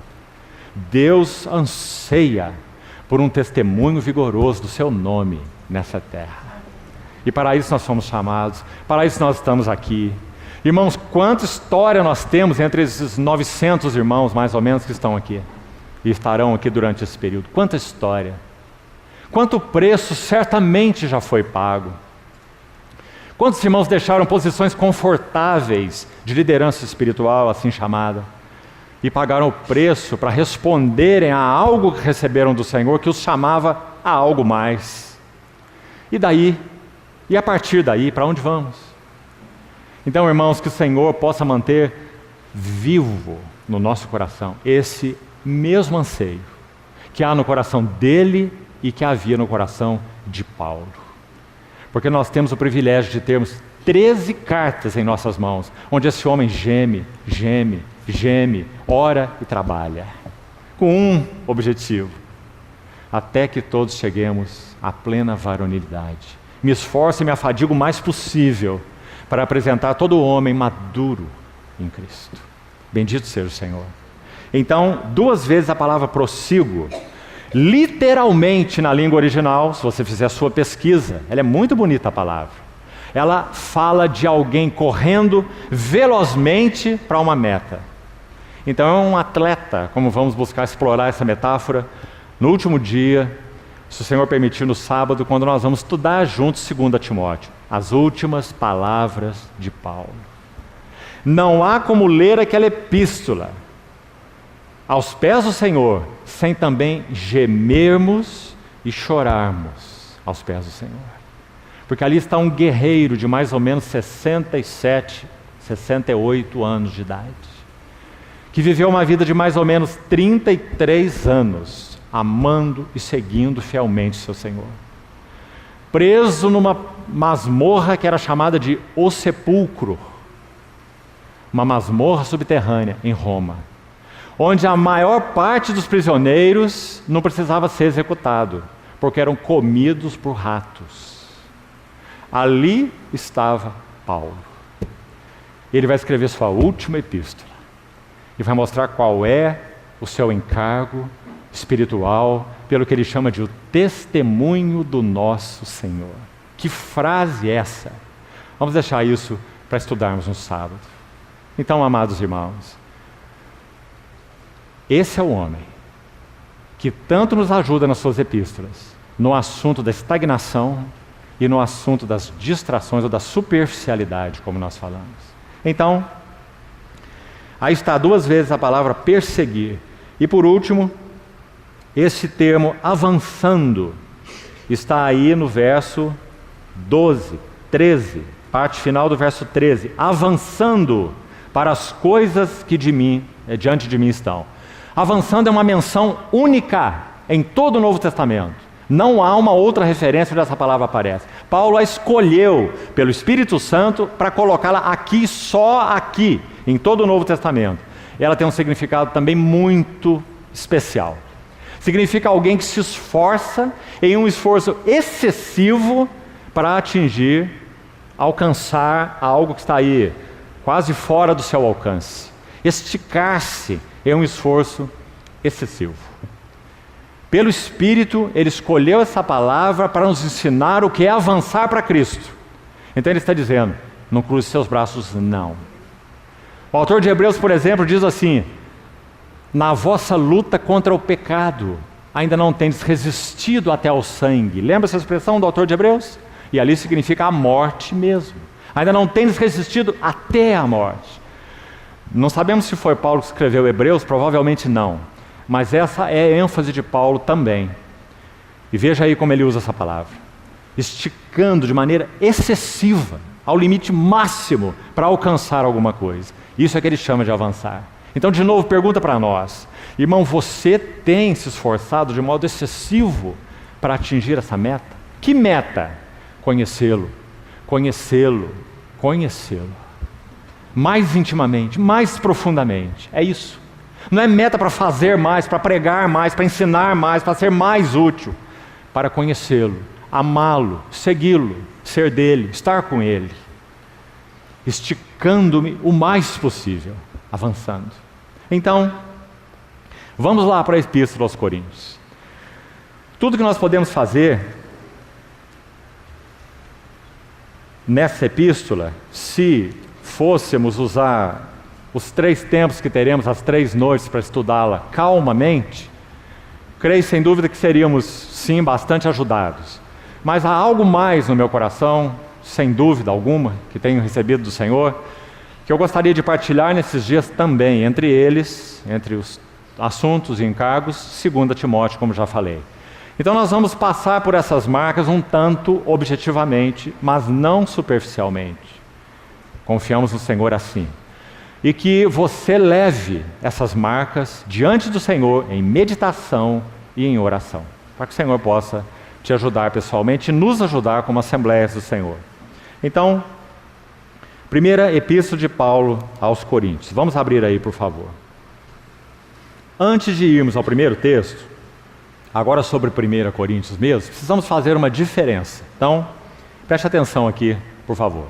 Deus anseia por um testemunho vigoroso do seu nome nessa terra. E para isso nós fomos chamados, para isso nós estamos aqui. Irmãos, quanta história nós temos entre esses 900 irmãos, mais ou menos, que estão aqui e estarão aqui durante esse período. Quanta história. Quanto preço certamente já foi pago. Quantos irmãos deixaram posições confortáveis de liderança espiritual, assim chamada, e pagaram o preço para responderem a algo que receberam do Senhor, que os chamava a algo mais? E daí? E a partir daí, para onde vamos? Então, irmãos, que o Senhor possa manter vivo no nosso coração esse mesmo anseio que há no coração dele e que havia no coração de Paulo. Porque nós temos o privilégio de termos 13 cartas em nossas mãos, onde esse homem geme, ora e trabalha, com um objetivo: até que todos cheguemos à plena varonilidade. Me esforço e me afadigo o mais possível para apresentar todo homem maduro em Cristo. Bendito seja o Senhor. Então, 2 vezes a palavra prossigo, literalmente na língua original, se você fizer a sua pesquisa, ela é muito bonita a palavra. Ela fala de alguém correndo velozmente para uma meta. Então é um atleta, como vamos buscar explorar essa metáfora no último dia, se o Senhor permitir, no sábado, quando nós vamos estudar juntos 2 Timóteo, as últimas palavras de Paulo. Não há como ler aquela epístola aos pés do Senhor sem também gemermos e chorarmos aos pés do Senhor. Porque ali está um guerreiro de mais ou menos 67, 68 anos de idade, que viveu uma vida de mais ou menos 33 anos, amando e seguindo fielmente seu Senhor. Preso numa masmorra que era chamada de O Sepulcro, uma masmorra subterrânea em Roma, onde a maior parte dos prisioneiros não precisava ser executado, porque eram comidos por ratos. Ali estava Paulo. Ele vai escrever sua última epístola e vai mostrar qual é o seu encargo espiritual, pelo que ele chama de o testemunho do nosso Senhor. Que frase é essa? Vamos deixar isso para estudarmos no sábado. Então, amados irmãos, esse é o homem que tanto nos ajuda nas suas epístolas, no assunto da estagnação e no assunto das distrações ou da superficialidade, como nós falamos. Então, aí está 2 vezes a palavra perseguir. E por último, esse termo avançando está aí no verso 12, 13, parte final do verso 13. Avançando para as coisas que diante de mim estão. Avançando é uma menção única em todo o Novo Testamento. Não há uma outra referência onde essa palavra aparece. Paulo a escolheu pelo Espírito Santo para colocá-la aqui, só aqui, em todo o Novo Testamento. Ela tem um significado também muito especial. Significa alguém que se esforça em um esforço excessivo para atingir, alcançar algo que está aí, quase fora do seu alcance. Esticar-se em um esforço excessivo. Pelo Espírito, ele escolheu essa palavra para nos ensinar o que é avançar para Cristo. Então ele está dizendo, não cruze seus braços, não. O autor de Hebreus, por exemplo, diz assim: na vossa luta contra o pecado, ainda não tendes resistido até ao sangue. Lembra essa expressão do autor de Hebreus? E ali significa a morte mesmo. Ainda não tendes resistido até a morte. Não sabemos se foi Paulo que escreveu Hebreus, provavelmente não. Mas essa é a ênfase de Paulo também. E veja aí como ele usa essa palavra. Esticando de maneira excessiva, ao limite máximo, para alcançar alguma coisa. Isso é que ele chama de avançar. Então, de novo, pergunta para nós. Irmão, você tem se esforçado de modo excessivo para atingir essa meta? Que meta? Conhecê-lo, conhecê-lo, conhecê-lo. Mais intimamente, mais profundamente. É isso. Não é meta para fazer mais, para pregar mais, para ensinar mais, para ser mais útil. Para conhecê-lo, amá-lo, segui-lo, ser dele, estar com ele. Esticando-me o mais possível, avançando. Então, vamos lá para a Epístola aos Coríntios. Tudo que nós podemos fazer nessa epístola, se fôssemos usar os 3 tempos que teremos, as 3 noites para estudá-la calmamente, creio sem dúvida que seríamos, sim, bastante ajudados. Mas há algo mais no meu coração, sem dúvida alguma, que tenho recebido do Senhor, que eu gostaria de partilhar nesses dias também, entre eles, entre os assuntos e encargos, 2 Timóteo, como já falei. Então nós vamos passar por essas marcas um tanto objetivamente, mas não superficialmente. Confiamos no Senhor assim. E que você leve essas marcas diante do Senhor em meditação e em oração, para que o Senhor possa te ajudar pessoalmente e nos ajudar como Assembleias do Senhor. Então, primeira epístola de Paulo aos Coríntios. Vamos abrir aí, por favor. Antes de irmos ao primeiro texto, agora sobre 1 Coríntios mesmo, precisamos fazer uma diferença. Então, preste atenção aqui, por favor.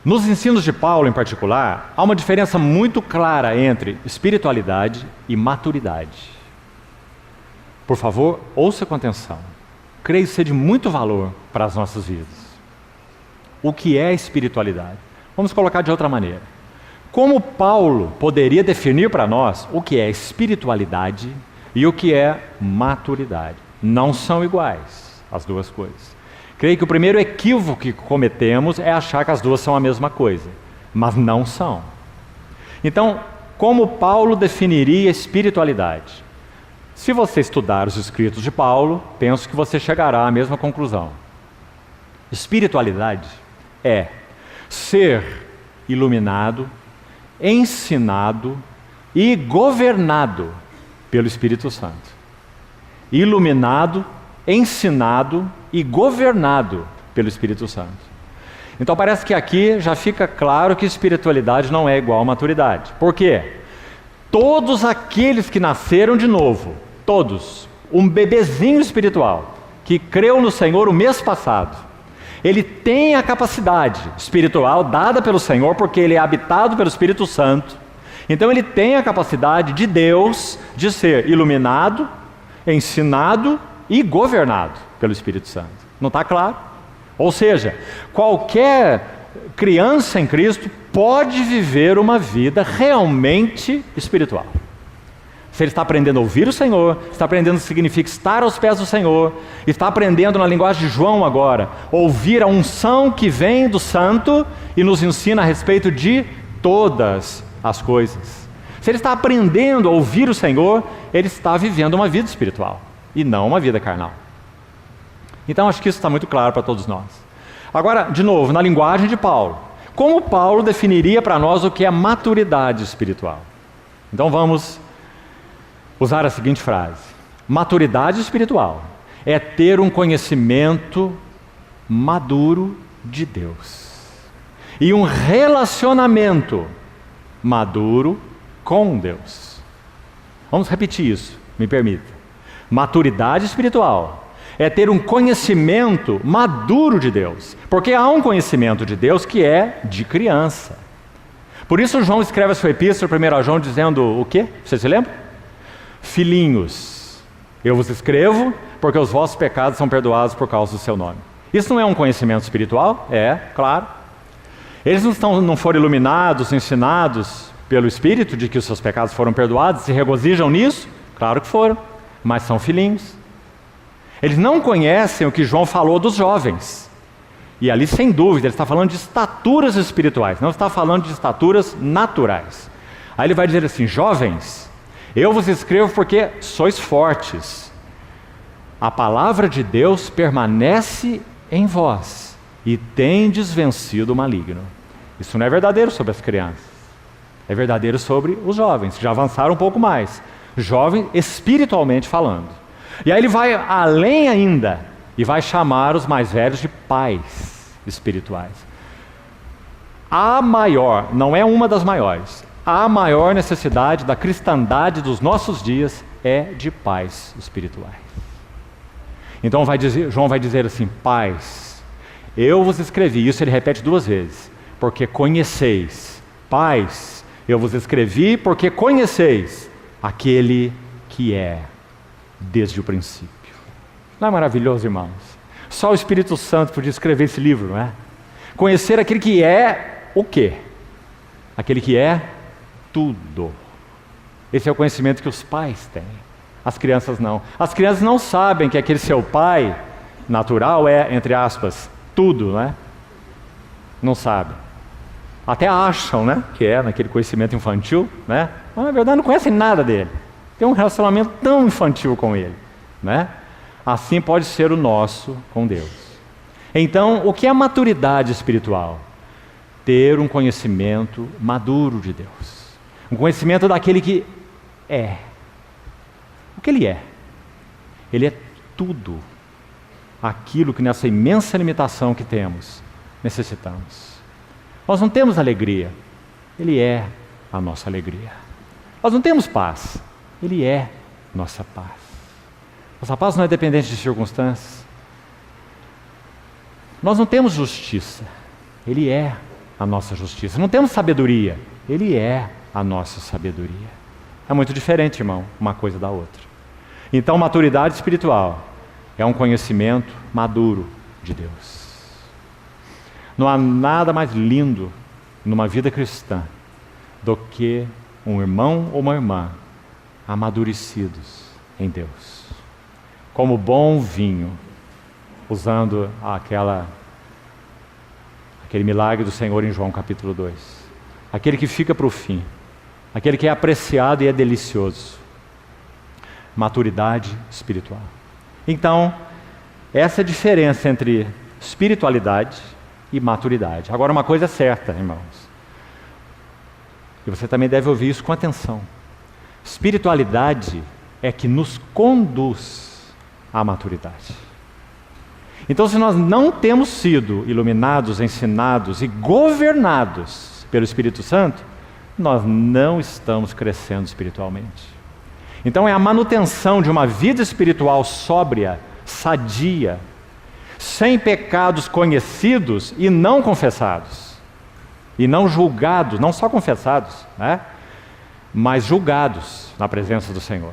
Nos ensinos de Paulo, em particular, há uma diferença muito clara entre espiritualidade e maturidade. Por favor, ouça com atenção. Creio ser de muito valor para as nossas vidas. O que é espiritualidade? Vamos colocar de outra maneira. Como Paulo poderia definir para nós o que é espiritualidade e o que é maturidade? Não são iguais as duas coisas. Creio que o primeiro equívoco que cometemos é achar que as duas são a mesma coisa, mas não são. Então, como Paulo definiria espiritualidade? Se você estudar os escritos de Paulo, penso que você chegará à mesma conclusão. Espiritualidade é ser iluminado, ensinado e governado pelo Espírito Santo. Iluminado, ensinado e governado pelo Espírito Santo. Então parece que aqui já fica claro que espiritualidade não é igual a maturidade. Por quê? Todos aqueles que nasceram de novo, todos, um bebezinho espiritual, que creu no Senhor o mês passado, ele tem a capacidade espiritual dada pelo Senhor, porque ele é habitado pelo Espírito Santo. Então ele tem a capacidade de Deus de ser iluminado, ensinado e governado pelo Espírito Santo. Não está claro? Ou seja, qualquer criança em Cristo pode viver uma vida realmente espiritual. Se ele está aprendendo a ouvir o Senhor, está aprendendo o que significa estar aos pés do Senhor, está aprendendo na linguagem de João agora, ouvir a unção que vem do Santo e nos ensina a respeito de todas as coisas. Se ele está aprendendo a ouvir o Senhor, ele está vivendo uma vida espiritual e não uma vida carnal. Então acho que isso está muito claro para todos nós. Agora, de novo, na linguagem de Paulo, como Paulo definiria para nós o que é maturidade espiritual? Então vamos usar a seguinte frase: maturidade espiritual é ter um conhecimento maduro de Deus e um relacionamento maduro com Deus. Vamos repetir isso, me permita. Maturidade espiritual é ter um conhecimento maduro de Deus, porque há um conhecimento de Deus que é de criança. Por isso João escreve a sua epístola, 1 João, dizendo o quê? Você se lembra? Filhinhos, eu vos escrevo porque os vossos pecados são perdoados por causa do seu nome. Isso não é um conhecimento espiritual? É, claro. Eles não foram iluminados, ensinados pelo Espírito de que os seus pecados foram perdoados, se regozijam nisso? Claro que foram, mas são filhinhos. Eles não conhecem o que João falou dos jovens. E ali, sem dúvida, ele está falando de estaturas espirituais, não está falando de estaturas naturais. Aí ele vai dizer assim: jovens, eu vos escrevo porque sois fortes. A palavra de Deus permanece em vós e tendes vencido o maligno. Isso não é verdadeiro sobre as crianças. É verdadeiro sobre os jovens, que já avançaram um pouco mais. Jovens espiritualmente falando. E aí ele vai além ainda e vai chamar os mais velhos de pais espirituais. A maior, não é uma das maiores, a maior necessidade da cristandade dos nossos dias é de pais espirituais. Então João vai dizer assim: pais, eu vos escrevi, isso ele repete 2 vezes, porque conheceis. Pais, eu vos escrevi porque conheceis aquele que é desde o princípio. Não é maravilhoso, irmãos? Só o Espírito Santo podia escrever esse livro, não é? Conhecer aquele que é o quê? Aquele que é tudo. Esse é o conhecimento que os pais têm. As crianças não. As crianças não sabem que aquele seu pai natural é, entre aspas, tudo, né? Não sabe. Até acham, né, que é naquele conhecimento infantil, né? Mas na verdade não conhecem nada dele. Tem um relacionamento tão infantil com ele, né? Assim pode ser o nosso com Deus. Então, o que é maturidade espiritual? Ter um conhecimento maduro de Deus. Um conhecimento daquele que é. O que Ele é? Ele é tudo aquilo que nessa imensa limitação que temos, necessitamos. Nós não temos alegria. Ele é a nossa alegria. Nós não temos paz. Ele é nossa paz. Nossa paz não é dependente de circunstâncias. Nós não temos justiça. Ele é a nossa justiça. Não temos sabedoria. Ele é a nossa sabedoria. É muito diferente, irmão, uma coisa da outra. Então, maturidade espiritual é um conhecimento maduro de Deus. Não há nada mais lindo numa vida cristã do que um irmão ou uma irmã amadurecidos em Deus. Como bom vinho, usando aquele milagre do Senhor em João capítulo 2. Aquele que fica para o fim, aquele que é apreciado e é delicioso. Maturidade espiritual. Então, essa é a diferença entre espiritualidade e maturidade. Agora, uma coisa é certa, irmãos, e você também deve ouvir isso com atenção. Espiritualidade é que nos conduz à maturidade. Então, se nós não temos sido iluminados, ensinados e governados pelo Espírito Santo, nós não estamos crescendo espiritualmente. Então, é a manutenção de uma vida espiritual sóbria, sadia, sem pecados conhecidos e não confessados, e não julgados, não só confessados, né? Mas julgados na presença do Senhor.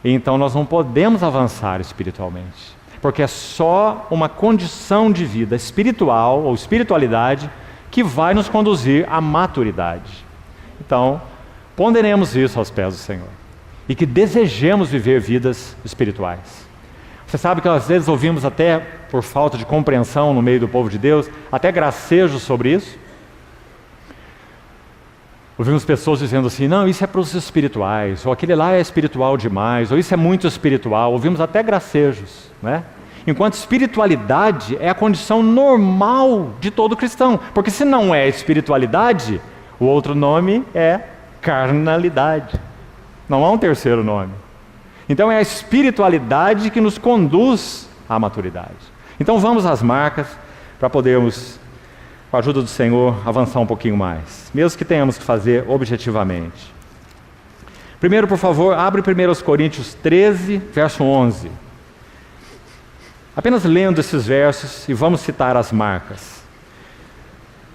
E então nós não podemos avançar espiritualmente, porque é só uma condição de vida espiritual ou espiritualidade que vai nos conduzir à maturidade. Então, ponderemos isso aos pés do Senhor e que desejemos viver vidas espirituais. Você sabe que às vezes ouvimos até, por falta de compreensão no meio do povo de Deus, até gracejos sobre isso. Ouvimos pessoas dizendo assim, não, isso é para os espirituais, ou aquele lá é espiritual demais, ou isso é muito espiritual. Ouvimos até gracejos, né? Enquanto espiritualidade é a condição normal de todo cristão. Porque se não é espiritualidade, o outro nome é carnalidade. Não há um terceiro nome. Então é a espiritualidade que nos conduz à maturidade. Então vamos às marcas para podermos, com a ajuda do Senhor, avançar um pouquinho mais. Mesmo que tenhamos que fazer objetivamente. Primeiro, por favor, abre 1 Coríntios 13, verso 11. Apenas lendo esses versos e vamos citar as marcas.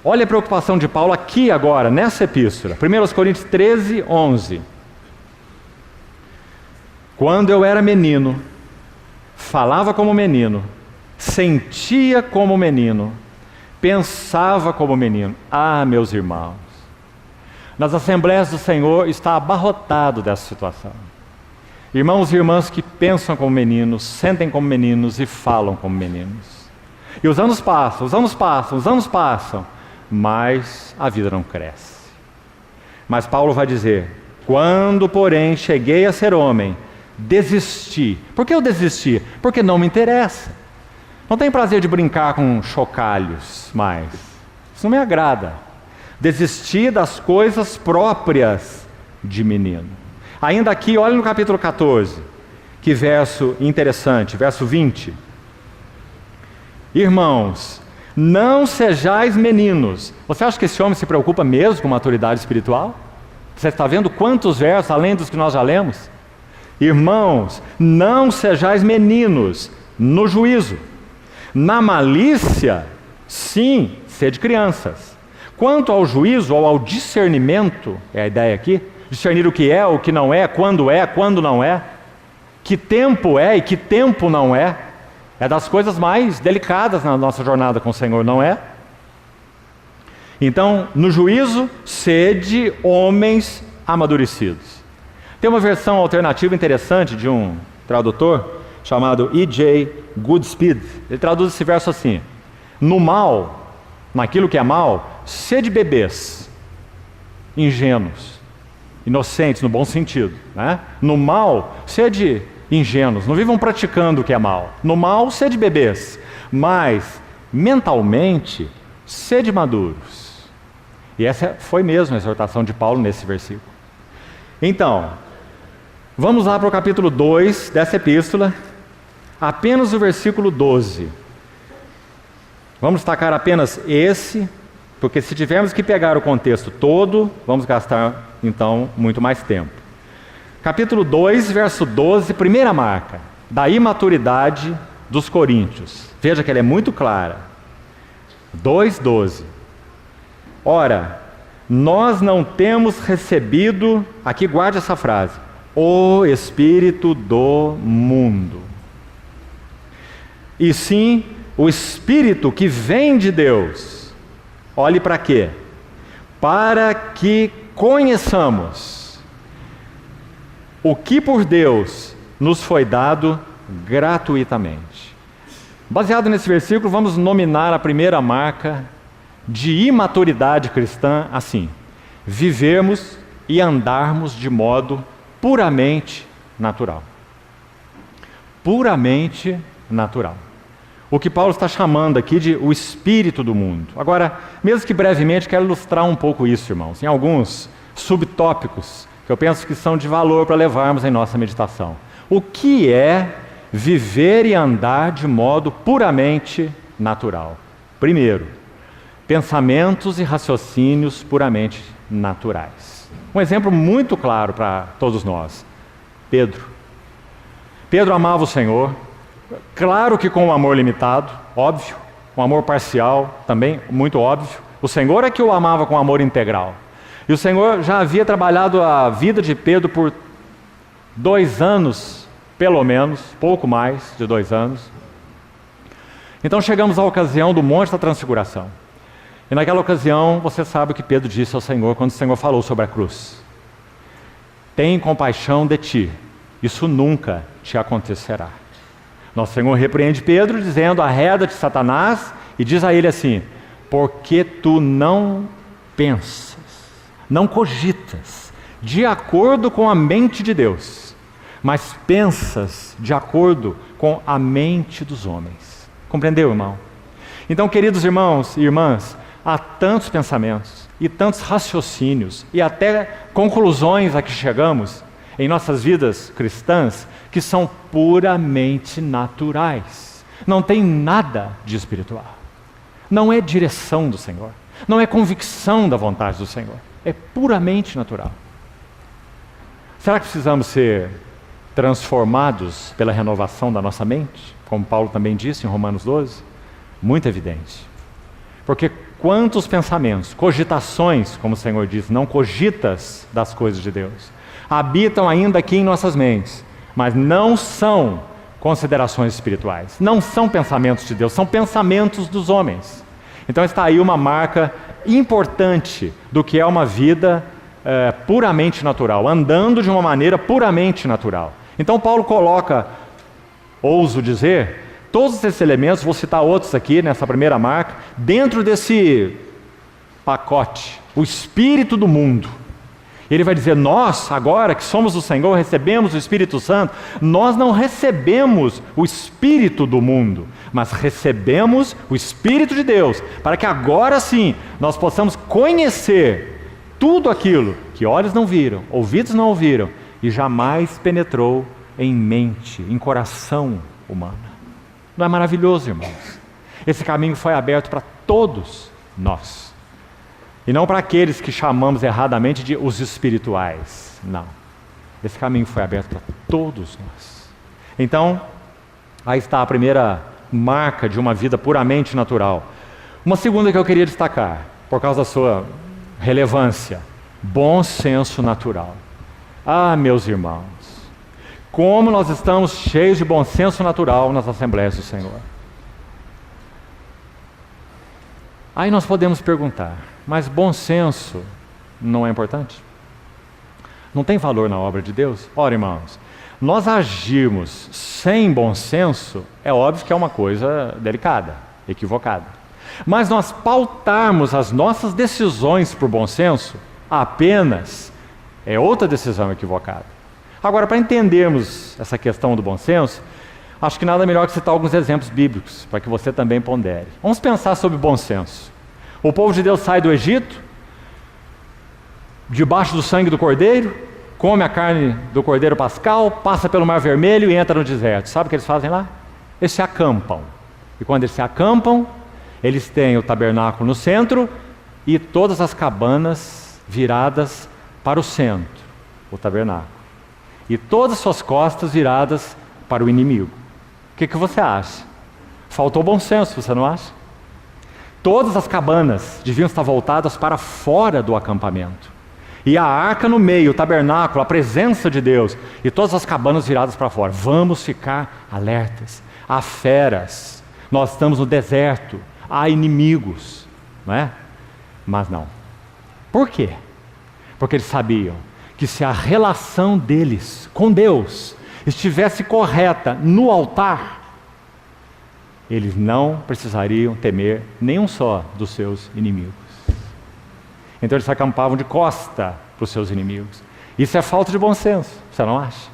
Olha a preocupação de Paulo aqui agora, nessa epístola. 1 Coríntios 13, 11. Quando eu era menino, falava como menino, sentia como menino, pensava como menino. Ah, meus irmãos, nas Assembleias do Senhor está abarrotado dessa situação. Irmãos e irmãs que pensam como meninos, sentem como meninos e falam como meninos. E os anos passam, mas a vida não cresce. Mas Paulo vai dizer, quando porém cheguei a ser homem, desisti. Por que eu desisti? Porque não me interessa. Não tenho prazer de brincar com chocalhos mais. Isso não me agrada. Desisti das coisas próprias de menino. Ainda aqui, olha no capítulo 14. Que verso interessante, verso 20. Irmãos, não sejais meninos. Você acha que esse homem se preocupa mesmo com maturidade espiritual? Você está vendo quantos versos, além dos que nós já lemos? Irmãos, não sejais meninos no juízo. Na malícia, sim, sede crianças. Quanto ao juízo ou ao discernimento, é a ideia aqui, discernir o que é, o que não é, quando não é, que tempo é e que tempo não é, é das coisas mais delicadas na nossa jornada com o Senhor, não é? Então, no juízo, sede homens amadurecidos. Tem uma versão alternativa interessante de um tradutor chamado E.J. Goodspeed. Ele traduz esse verso assim: no mal, naquilo que é mal, sede bebês, ingênuos, inocentes no bom sentido, né? No mal, sede ingênuos, não vivam praticando o que é mal. No mal, sede bebês, mas mentalmente, sede maduros. E essa foi mesmo a exortação de Paulo nesse versículo. Então, vamos lá para o capítulo 2 dessa epístola, apenas o versículo 12. Vamos destacar apenas esse, porque se tivermos que pegar o contexto todo, vamos gastar então muito mais tempo. Capítulo 2, verso 12, primeira marca da imaturidade dos coríntios. Veja que ela é muito clara. 2:12. Ora, nós não temos recebido, aqui guarde essa frase, o Espírito do mundo, e sim o Espírito que vem de Deus. Olhe para quê? Para que conheçamos o que por Deus nos foi dado gratuitamente. Baseado nesse versículo, vamos nominar a primeira marca de imaturidade cristã assim: vivermos e andarmos de modo puramente natural. Puramente natural. O que Paulo está chamando aqui de o espírito do mundo. Agora, mesmo que brevemente, quero ilustrar um pouco isso, irmãos, em alguns subtópicos que eu penso que são de valor para levarmos em nossa meditação. O que é viver e andar de modo puramente natural? Primeiro, pensamentos e raciocínios puramente naturais. Um exemplo muito claro para todos nós: Pedro. Pedro amava o Senhor, claro que com um amor limitado, óbvio, um amor parcial também, muito óbvio. O Senhor é que o amava com amor integral. E o Senhor já havia trabalhado a vida de Pedro por 2 anos, pelo menos, pouco mais de 2 anos. Então chegamos à ocasião do Monte da Transfiguração. E naquela ocasião, você sabe o que Pedro disse ao Senhor quando o Senhor falou sobre a cruz: tem compaixão de ti, isso nunca te acontecerá. Nosso Senhor repreende Pedro dizendo: arreda-te, Satanás, e diz a ele assim: porque tu não pensas, não cogitas de acordo com a mente de Deus, mas pensas de acordo com a mente dos homens. Compreendeu, irmão? Então, queridos irmãos e irmãs, há tantos pensamentos e tantos raciocínios e até conclusões a que chegamos em nossas vidas cristãs que são puramente naturais. Não tem nada de espiritual. Não é direção do Senhor. Não é convicção da vontade do Senhor. É puramente natural. Será que precisamos ser transformados pela renovação da nossa mente? Como Paulo também disse em Romanos 12? Muito evidente. Porque quantos pensamentos, cogitações, como o Senhor diz, não cogitas das coisas de Deus, habitam ainda aqui em nossas mentes, mas não são considerações espirituais, não são pensamentos de Deus, são pensamentos dos homens. Então está aí uma marca importante do que é uma vida puramente natural, andando de uma maneira puramente natural. Então Paulo coloca, ouso dizer, todos esses elementos, vou citar outros aqui nessa primeira marca, dentro desse pacote, o espírito do mundo. Ele vai dizer: nós, agora que somos do Senhor, recebemos o Espírito Santo. Nós não recebemos o espírito do mundo, mas recebemos o Espírito de Deus, para que agora sim nós possamos conhecer tudo aquilo que olhos não viram, ouvidos não ouviram e jamais penetrou em mente, em coração humano. Não é maravilhoso, irmãos? Esse caminho foi aberto para todos nós. E não para aqueles que chamamos erradamente de os espirituais. Não. Esse caminho foi aberto para todos nós. Então, aí está a primeira marca de uma vida puramente natural. Uma segunda que eu queria destacar, por causa da sua relevância: bom senso natural. Ah, meus irmãos, como nós estamos cheios de bom senso natural nas Assembleias do Senhor. Aí nós podemos perguntar: mas bom senso não é importante? Não tem valor na obra de Deus? Ora, irmãos, nós agirmos sem bom senso, é óbvio que é uma coisa delicada, equivocada. Mas nós pautarmos as nossas decisões por bom senso, apenas é outra decisão equivocada. Agora, para entendermos essa questão do bom senso, acho que nada melhor que citar alguns exemplos bíblicos, para que você também pondere. Vamos pensar sobre bom senso. O povo de Deus sai do Egito, debaixo do sangue do cordeiro, come a carne do cordeiro pascal, passa pelo Mar Vermelho e entra no deserto. Sabe o que eles fazem lá? Eles se acampam. E quando eles se acampam, eles têm o tabernáculo no centro e todas as cabanas viradas para o centro, o tabernáculo. E todas as suas costas viradas para o inimigo. O que você acha? Faltou bom senso, você não acha? Todas as cabanas deviam estar voltadas para fora do acampamento. E a arca no meio, o tabernáculo, a presença de Deus, e todas as cabanas viradas para fora. Vamos ficar alertas. Há feras, nós estamos no deserto, há inimigos, não é? Mas não. Por quê? Porque eles sabiam que se a relação deles com Deus estivesse correta no altar, eles não precisariam temer nenhum só dos seus inimigos. Então eles se acampavam de costa para os seus inimigos. Isso é falta de bom senso, você não acha?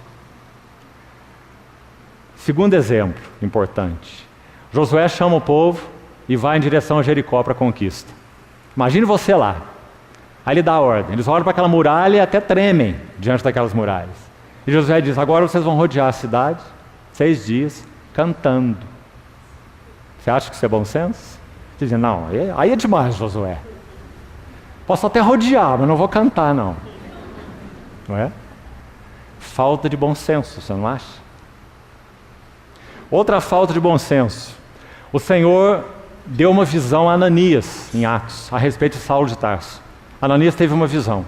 Segundo exemplo importante. Josué chama o povo e vai em direção a Jericó para a conquista. Imagine você lá. Aí ele dá a ordem. Eles olham para aquela muralha e até tremem diante daquelas muralhas. E Josué diz, agora vocês vão rodear a cidade 6 dias cantando. Você acha que isso é bom senso? Dizem, não, aí é demais, Josué. Posso até rodear, mas não vou cantar, não. Não é? Falta de bom senso, você não acha? Outra falta de bom senso. O Senhor deu uma visão a Ananias, em Atos, a respeito de Saulo de Tarso. Ananias teve uma visão.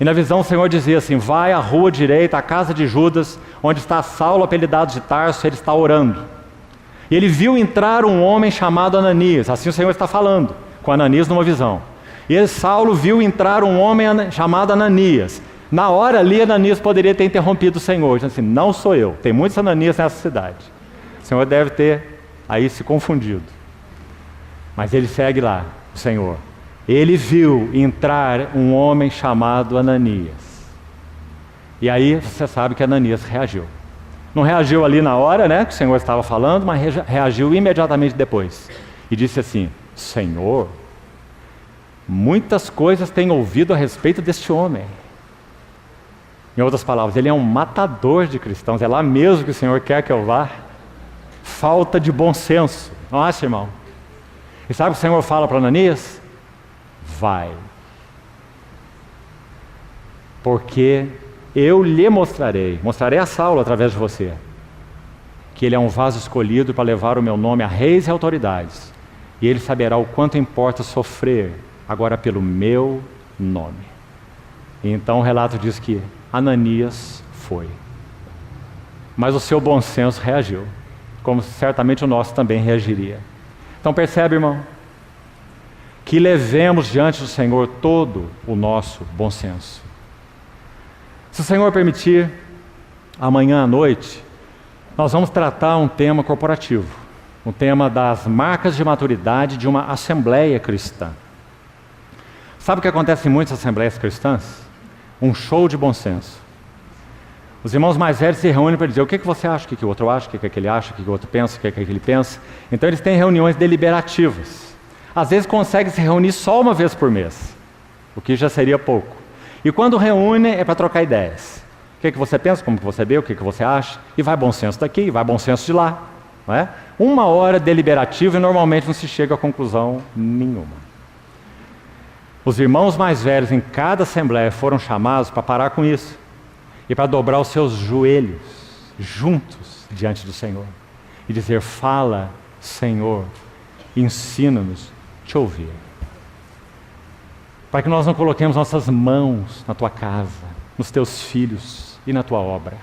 E na visão o Senhor dizia assim, vai à rua direita, à casa de Judas, onde está Saulo, apelidado de Tarso, ele está orando. E ele viu entrar um homem chamado Ananias, assim o Senhor está falando, com Ananias numa visão. E Saulo viu entrar um homem chamado Ananias. Na hora ali, Ananias poderia ter interrompido o Senhor, dizendo assim, não sou eu, tem muitos Ananias nessa cidade. O Senhor deve ter aí se confundido. Mas ele segue lá, o Senhor. Ele viu entrar um homem chamado Ananias. E aí você sabe que Ananias reagiu. Não reagiu ali na hora, né, que o Senhor estava falando, mas reagiu imediatamente depois. E disse assim, Senhor, muitas coisas tenho ouvido a respeito deste homem. Em outras palavras, ele é um matador de cristãos. É lá mesmo que o Senhor quer que eu vá? Falta de bom senso. Não acha, irmão? E sabe o que o Senhor fala para Ananias? Vai. Porque eu lhe mostrarei a Saulo através de você, que ele é um vaso escolhido para levar o meu nome a reis e autoridades. E ele saberá o quanto importa sofrer agora pelo meu nome. E então o relato diz que Ananias foi. Mas o seu bom senso reagiu, como certamente o nosso também reagiria. Então percebe, irmão, que levemos diante do Senhor todo o nosso bom senso. Se o Senhor permitir, amanhã à noite, nós vamos tratar um tema corporativo, um tema das marcas de maturidade de uma assembleia cristã. Sabe o que acontece em muitas assembleias cristãs? Um show de bom senso. Os irmãos mais velhos se reúnem para dizer o que você acha, o que o outro acha, o que aquele acha, o que o outro pensa, o que aquele pensa. Então eles têm reuniões deliberativas. Às vezes conseguem se reunir só uma vez por mês, o que já seria pouco. E quando reúne é para trocar ideias. O que você pensa, como que você vê, o que você acha, e vai bom senso daqui, vai bom senso de lá. Não é? 1 hora deliberativa e normalmente não se chega a conclusão nenhuma. Os irmãos mais velhos em cada assembleia foram chamados para parar com isso e para dobrar os seus joelhos juntos diante do Senhor e dizer, fala, Senhor, ensina-nos a te ouvir. Para que nós não coloquemos nossas mãos na tua casa, nos teus filhos e na tua obra.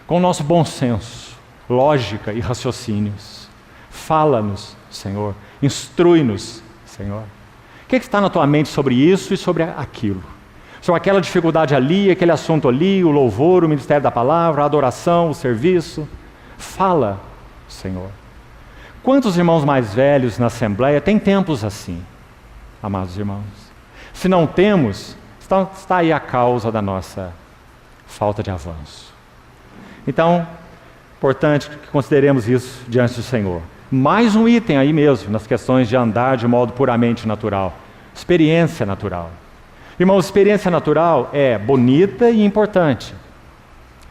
Com o nosso bom senso, lógica e raciocínios. Fala-nos, Senhor. Instrui-nos, Senhor. O que está na tua mente sobre isso e sobre aquilo? sobre aquela dificuldade ali, aquele assunto ali, o louvor, o ministério da palavra, a adoração, o serviço. Fala, Senhor. Quantos irmãos mais velhos na Assembleia têm tempos assim, amados irmãos? Se não temos, está aí a causa da nossa falta de avanço. Então, importante que consideremos isso diante do Senhor. Mais um item aí mesmo, nas questões de andar de modo puramente natural. Experiência natural. Irmãos, experiência natural é bonita e importante.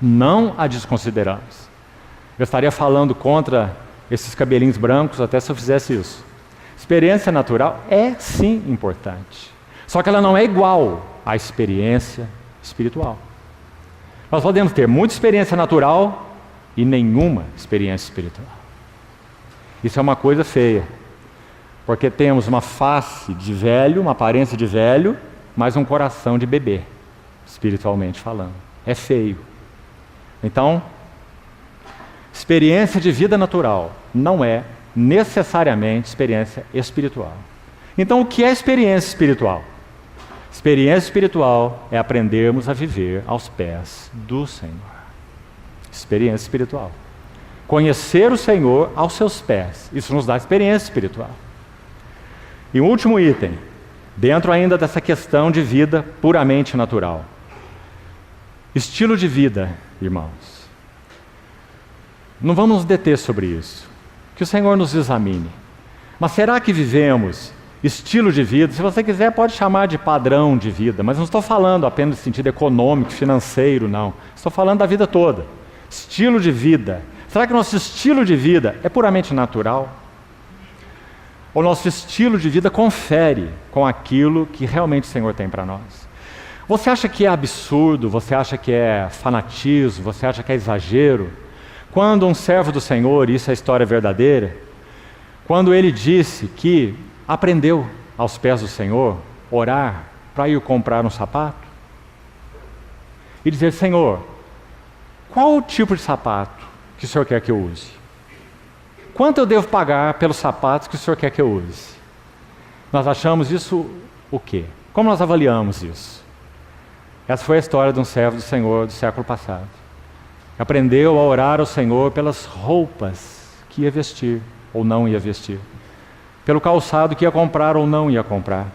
Não a desconsideramos. Eu estaria falando contra esses cabelinhos brancos até se eu fizesse isso. Experiência natural é sim importante. Só que ela não é igual à experiência espiritual. Nós podemos ter muita experiência natural e nenhuma experiência espiritual. Isso é uma coisa feia. Porque temos uma face de velho, uma aparência de velho, mas um coração de bebê, espiritualmente falando. É feio. Então, experiência de vida natural não é necessariamente experiência espiritual. Então, o que é experiência espiritual? Experiência espiritual é aprendermos a viver aos pés do Senhor. Experiência espiritual. Conhecer o Senhor aos seus pés. Isso nos dá experiência espiritual. E um último item, dentro ainda dessa questão de vida puramente natural. Estilo de vida, irmãos. Não vamos nos deter sobre isso. Que o Senhor nos examine. Mas será que vivemos estilo de vida? Se você quiser, pode chamar de padrão de vida, mas não estou falando apenas no sentido econômico, financeiro, não. Estou falando da vida toda. Estilo de vida. Será que o nosso estilo de vida é puramente natural? O nosso estilo de vida confere com aquilo que realmente o Senhor tem para nós. Você acha que é absurdo, você acha que é fanatismo, você acha que é exagero? Quando um servo do Senhor, isso é história verdadeira, quando ele disse que aprendeu aos pés do Senhor, orar para ir comprar um sapato, e dizer, Senhor, qual o tipo de sapato que o Senhor quer que eu use? Quanto eu devo pagar pelos sapatos que o Senhor quer que eu use? Nós achamos isso o quê? Como nós avaliamos isso? Essa foi a história de um servo do Senhor do século passado. Aprendeu a orar ao Senhor pelas roupas que ia vestir ou não ia vestir. Pelo calçado que ia comprar ou não ia comprar.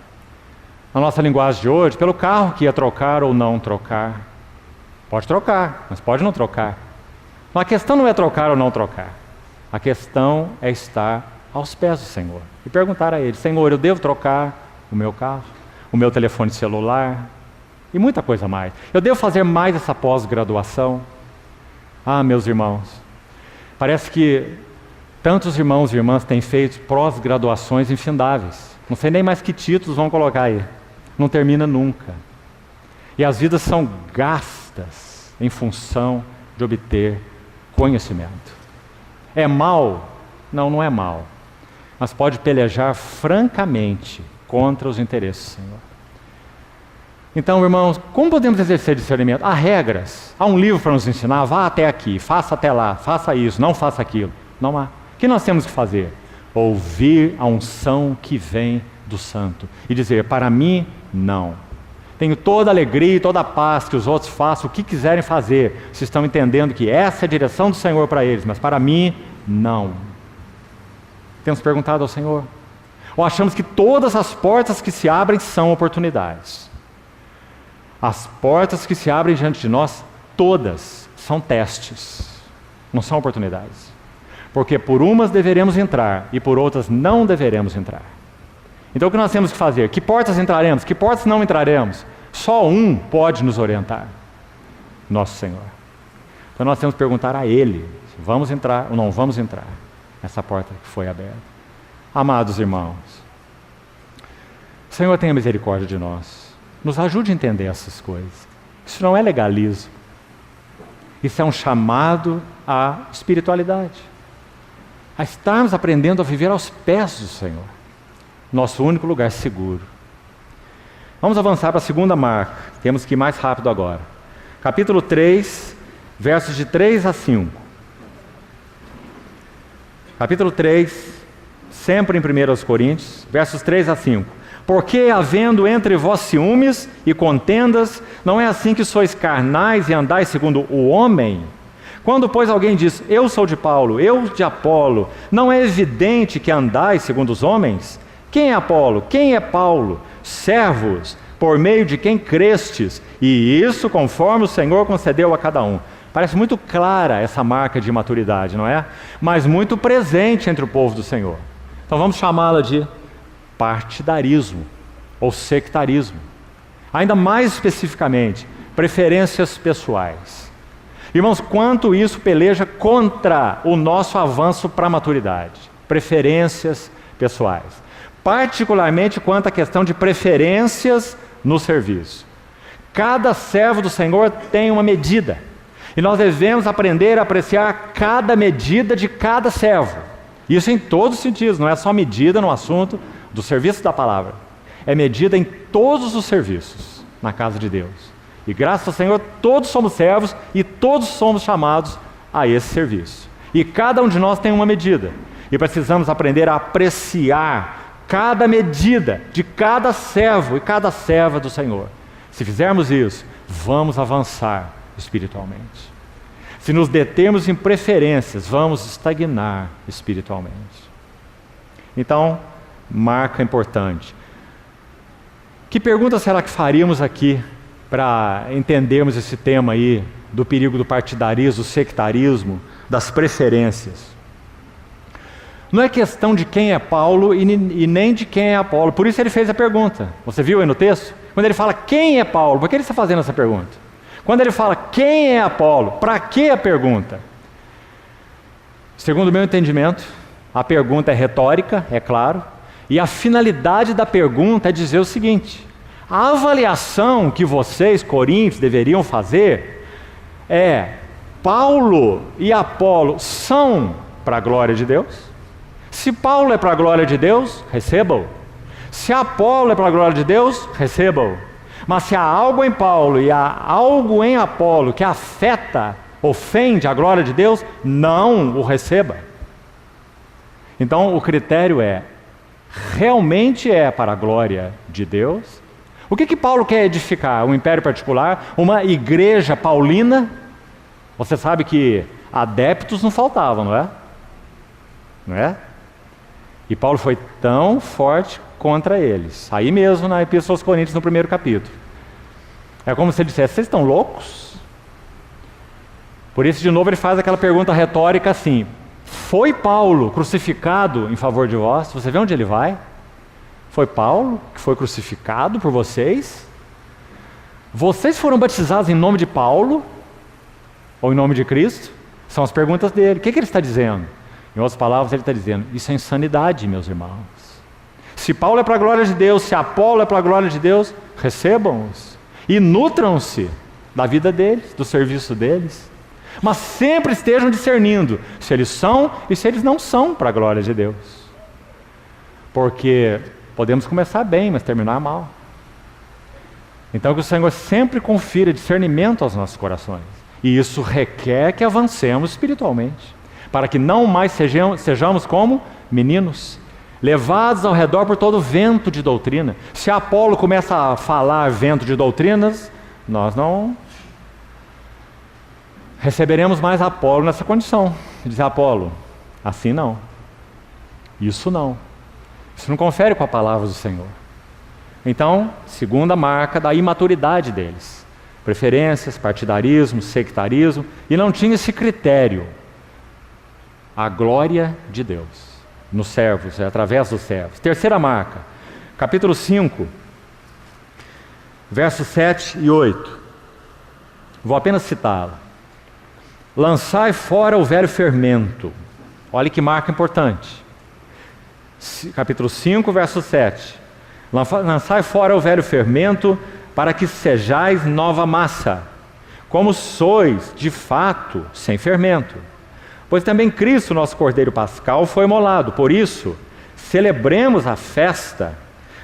Na nossa linguagem de hoje, pelo carro que ia trocar ou não trocar. Pode trocar, mas pode não trocar. Mas a questão não é trocar ou não trocar. A questão é estar aos pés do Senhor e perguntar a Ele, Senhor, eu devo trocar o meu carro, o meu telefone celular e muita coisa mais. Eu devo fazer mais essa pós-graduação? Ah, meus irmãos, parece que tantos irmãos e irmãs têm feito pós-graduações infindáveis. Não sei nem mais que títulos vão colocar aí. Não termina nunca. E as vidas são gastas em função de obter conhecimento. É mal? Não, não é mal. Mas pode pelejar francamente contra os interesses do Senhor. Então, irmãos, como podemos exercer discernimento? Há regras, há um livro para nos ensinar, vá até aqui, faça até lá, faça isso, não faça aquilo. Não há. O que nós temos que fazer? Ouvir a unção que vem do Santo e dizer, para mim, não. Tenho toda a alegria e toda a paz que os outros façam o que quiserem fazer, se estão entendendo que essa é a direção do Senhor para eles, mas para mim, não. Temos perguntado ao Senhor? Ou achamos que todas as portas que se abrem são oportunidades? As portas que se abrem diante de nós, todas são testes, não são oportunidades. Porque por umas deveremos entrar e por outras não deveremos entrar. Então o que nós temos que fazer? Que portas entraremos? Que portas não entraremos? Só um pode nos orientar, nosso Senhor. Então nós temos que perguntar a Ele, se vamos entrar ou não vamos entrar nessa porta que foi aberta. Amados irmãos, o Senhor tenha misericórdia de nós. Nos ajude a entender essas coisas. Isso não é legalismo. Isso é um chamado à espiritualidade. A estarmos aprendendo a viver aos pés do Senhor. Nosso único lugar seguro. Vamos avançar para a segunda marca. Temos que ir mais rápido agora. Capítulo 3, versos de 3 a 5. Capítulo 3, sempre em 1 Coríntios, versos 3 a 5. Porque, havendo entre vós ciúmes e contendas, não é assim que sois carnais e andais segundo o homem? Quando, pois, alguém diz, eu sou de Paulo, eu de Apolo, não é evidente que andais segundo os homens? Quem é Apolo? Quem é Paulo? Servos, por meio de quem crestes, e isso conforme o Senhor concedeu a cada um. Parece muito clara essa marca de maturidade, não é? Mas muito presente entre o povo do Senhor. Então vamos chamá-la de partidarismo ou sectarismo. Ainda mais especificamente, preferências pessoais. Irmãos, quanto isso peleja contra o nosso avanço para a maturidade. Preferências pessoais. Particularmente quanto à questão de preferências no serviço. Cada servo do Senhor tem uma medida. E nós devemos aprender a apreciar cada medida de cada servo. Isso em todos os sentidos, não é só medida no assunto do serviço da palavra. É medida em todos os serviços na casa de Deus. E graças ao Senhor, todos somos servos e todos somos chamados a esse serviço. E cada um de nós tem uma medida. E precisamos aprender a apreciar cada medida de cada servo e cada serva do Senhor. Se fizermos isso, vamos avançar espiritualmente. Se nos determos em preferências, vamos estagnar espiritualmente. Então, marca importante. Que pergunta será que faríamos aqui para entendermos esse tema aí do perigo do partidarismo, do sectarismo, das preferências? Não é questão de quem é Paulo e nem de quem é Apolo. Por isso ele fez a pergunta. Você viu aí no texto? Quando ele fala quem é Paulo, por que ele está fazendo essa pergunta? Quando ele fala quem é Apolo, para que a pergunta? Segundo o meu entendimento, a pergunta é retórica, é claro, e a finalidade da pergunta é dizer o seguinte: a avaliação que vocês, coríntios, deveriam fazer é: Paulo e Apolo são para a glória de Deus? Se Paulo é para a glória de Deus, receba-o. Se Apolo é para a glória de Deus, receba-o. Mas se há algo em Paulo e há algo em Apolo que afeta, ofende a glória de Deus, não o receba. Então o critério é: realmente é para a glória de Deus? O que Paulo quer edificar? Um império particular? Uma igreja paulina? Você sabe que adeptos não faltavam, não é? Não é? E Paulo foi tão forte contra eles. Aí mesmo na Epístola aos Coríntios, no 1º capítulo. É como se ele dissesse: vocês estão loucos? Por isso, de novo, ele faz aquela pergunta retórica assim: foi Paulo crucificado em favor de vós? Você vê onde ele vai? Foi Paulo que foi crucificado por vocês? Vocês foram batizados em nome de Paulo? Ou em nome de Cristo? São as perguntas dele. O que ele está dizendo? Em outras palavras, ele está dizendo: isso é insanidade, meus irmãos. Se Paulo é para a glória de Deus, se Apolo é para a glória de Deus, recebam-os e nutram-se da vida deles, do serviço deles. Mas sempre estejam discernindo se eles são e se eles não são para a glória de Deus. Porque podemos começar bem, mas terminar mal. Então que o Senhor sempre confira discernimento aos nossos corações. E isso requer que avancemos espiritualmente, para que não mais sejamos como meninos, levados ao redor por todo vento de doutrina. Se Apolo começa a falar vento de doutrinas, nós não receberemos mais Apolo nessa condição. Dizer: Apolo, assim não. Isso não. Isso não confere com a palavra do Senhor. Então, segunda marca da imaturidade deles: preferências, partidarismo, sectarismo, e não tinha esse critério. A glória de Deus nos servos, através dos servos. Terceira marca, capítulo 5, versos 7 e 8. Vou apenas citá-la. Lançai fora o velho fermento. Olha que marca importante. Capítulo 5, verso 7. Lançai fora o velho fermento, para que sejais nova massa, como sois de fato sem fermento. Pois também Cristo, nosso Cordeiro Pascal, foi imolado. Por isso, celebremos a festa,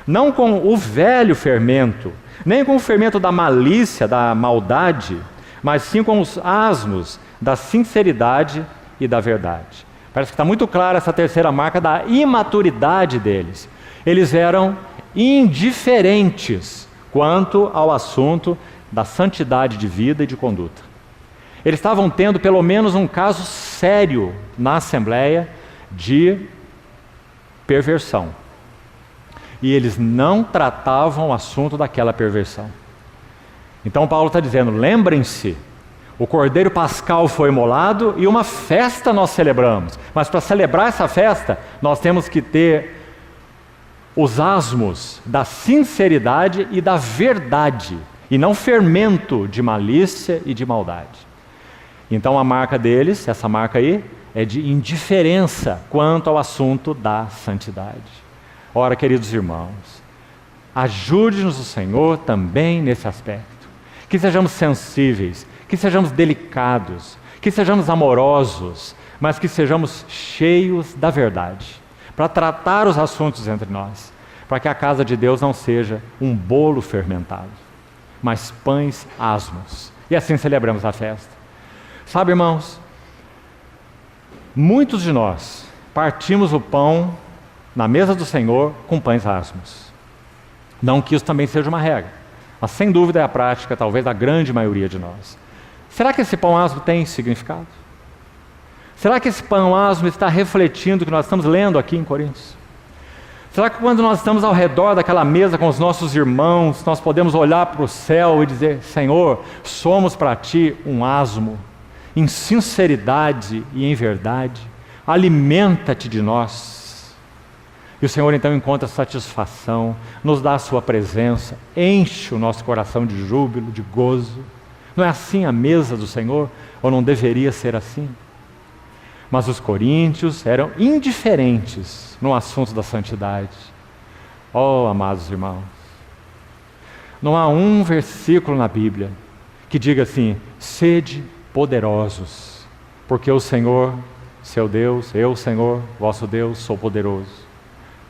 não com o velho fermento, nem com o fermento da malícia, da maldade, mas sim com os asmos da sinceridade e da verdade. Parece que está muito clara essa terceira marca da imaturidade deles. Eles eram indiferentes quanto ao assunto da santidade de vida e de conduta. Eles estavam tendo pelo menos um caso sério na Assembleia de perversão. E eles não tratavam o assunto daquela perversão. Então Paulo está dizendo, lembrem-se, o Cordeiro Pascal foi imolado e uma festa nós celebramos. Mas para celebrar essa festa, nós temos que ter os asmos da sinceridade e da verdade, e não fermento de malícia e de maldade. Então a marca deles, essa marca aí, é de indiferença quanto ao assunto da santidade. Ora, queridos irmãos, ajude-nos o Senhor também nesse aspecto. Que sejamos sensíveis, que sejamos delicados, que sejamos amorosos, mas que sejamos cheios da verdade, para tratar os assuntos entre nós, para que a casa de Deus não seja um bolo fermentado, mas pães asmos. E assim celebramos a festa. Sabe, irmãos, muitos de nós partimos o pão na mesa do Senhor com pães asmos. Não que isso também seja uma regra, mas sem dúvida é a prática, talvez, da grande maioria de nós. Será que esse pão asmo tem significado? Será que esse pão asmo está refletindo o que nós estamos lendo aqui em Coríntios? Será que quando nós estamos ao redor daquela mesa com os nossos irmãos, nós podemos olhar para o céu e dizer, Senhor, somos para Ti um asmo, em sinceridade e em verdade, alimenta-te de nós. E o Senhor então encontra satisfação, nos dá a sua presença, enche o nosso coração de júbilo, de gozo. Não é assim a mesa do Senhor? Ou não deveria ser assim? Mas os coríntios eram indiferentes no assunto da santidade. Oh, amados irmãos, não há um versículo na Bíblia que diga assim, sede poderosos, porque o Senhor, seu Deus, eu, Senhor, vosso Deus, sou poderoso.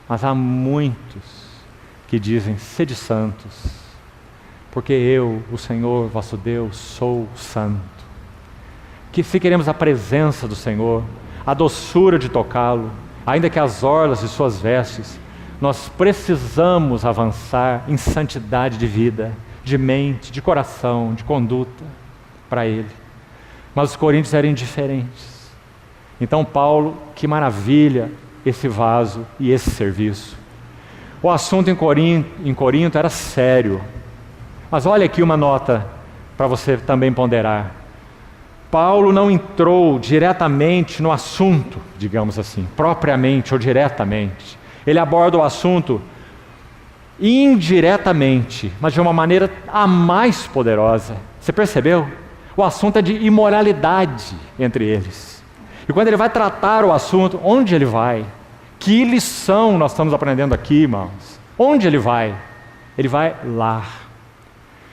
Mas há muitos que dizem, sede santos, porque eu, o Senhor, vosso Deus, sou santo. Que se queremos a presença do Senhor, a doçura de tocá-lo, ainda que as orlas de suas vestes, nós precisamos avançar em santidade de vida, de mente, de coração, de conduta para Ele. Mas os coríntios eram indiferentes. Então Paulo, que maravilha esse vaso e esse serviço. O assunto em Corinto era sério. Mas olha aqui uma nota para você também ponderar. Paulo não entrou diretamente no assunto, digamos assim, propriamente ou diretamente. Ele aborda o assunto indiretamente, mas de uma maneira a mais poderosa. Você percebeu? O assunto é de imoralidade entre eles. E quando ele vai tratar o assunto, onde ele vai? Que lição nós estamos aprendendo aqui, irmãos? Onde ele vai? Ele vai lá.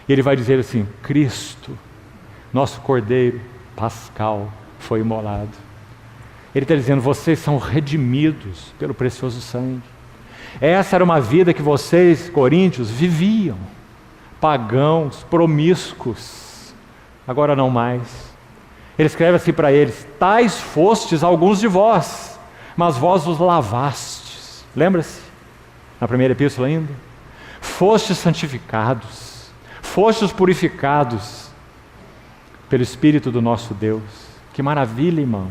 E ele vai dizer assim, Cristo, nosso Cordeiro Pascal, foi imolado. Ele está dizendo, vocês são redimidos pelo precioso sangue. Essa era uma vida que vocês, coríntios, viviam. Pagãos, promíscuos. Agora não mais. Ele escreve assim para eles, tais fostes alguns de vós, mas vós os lavastes. Lembra-se? Na primeira epístola ainda. Fostes santificados, fostes purificados pelo Espírito do nosso Deus. Que maravilha, irmãos.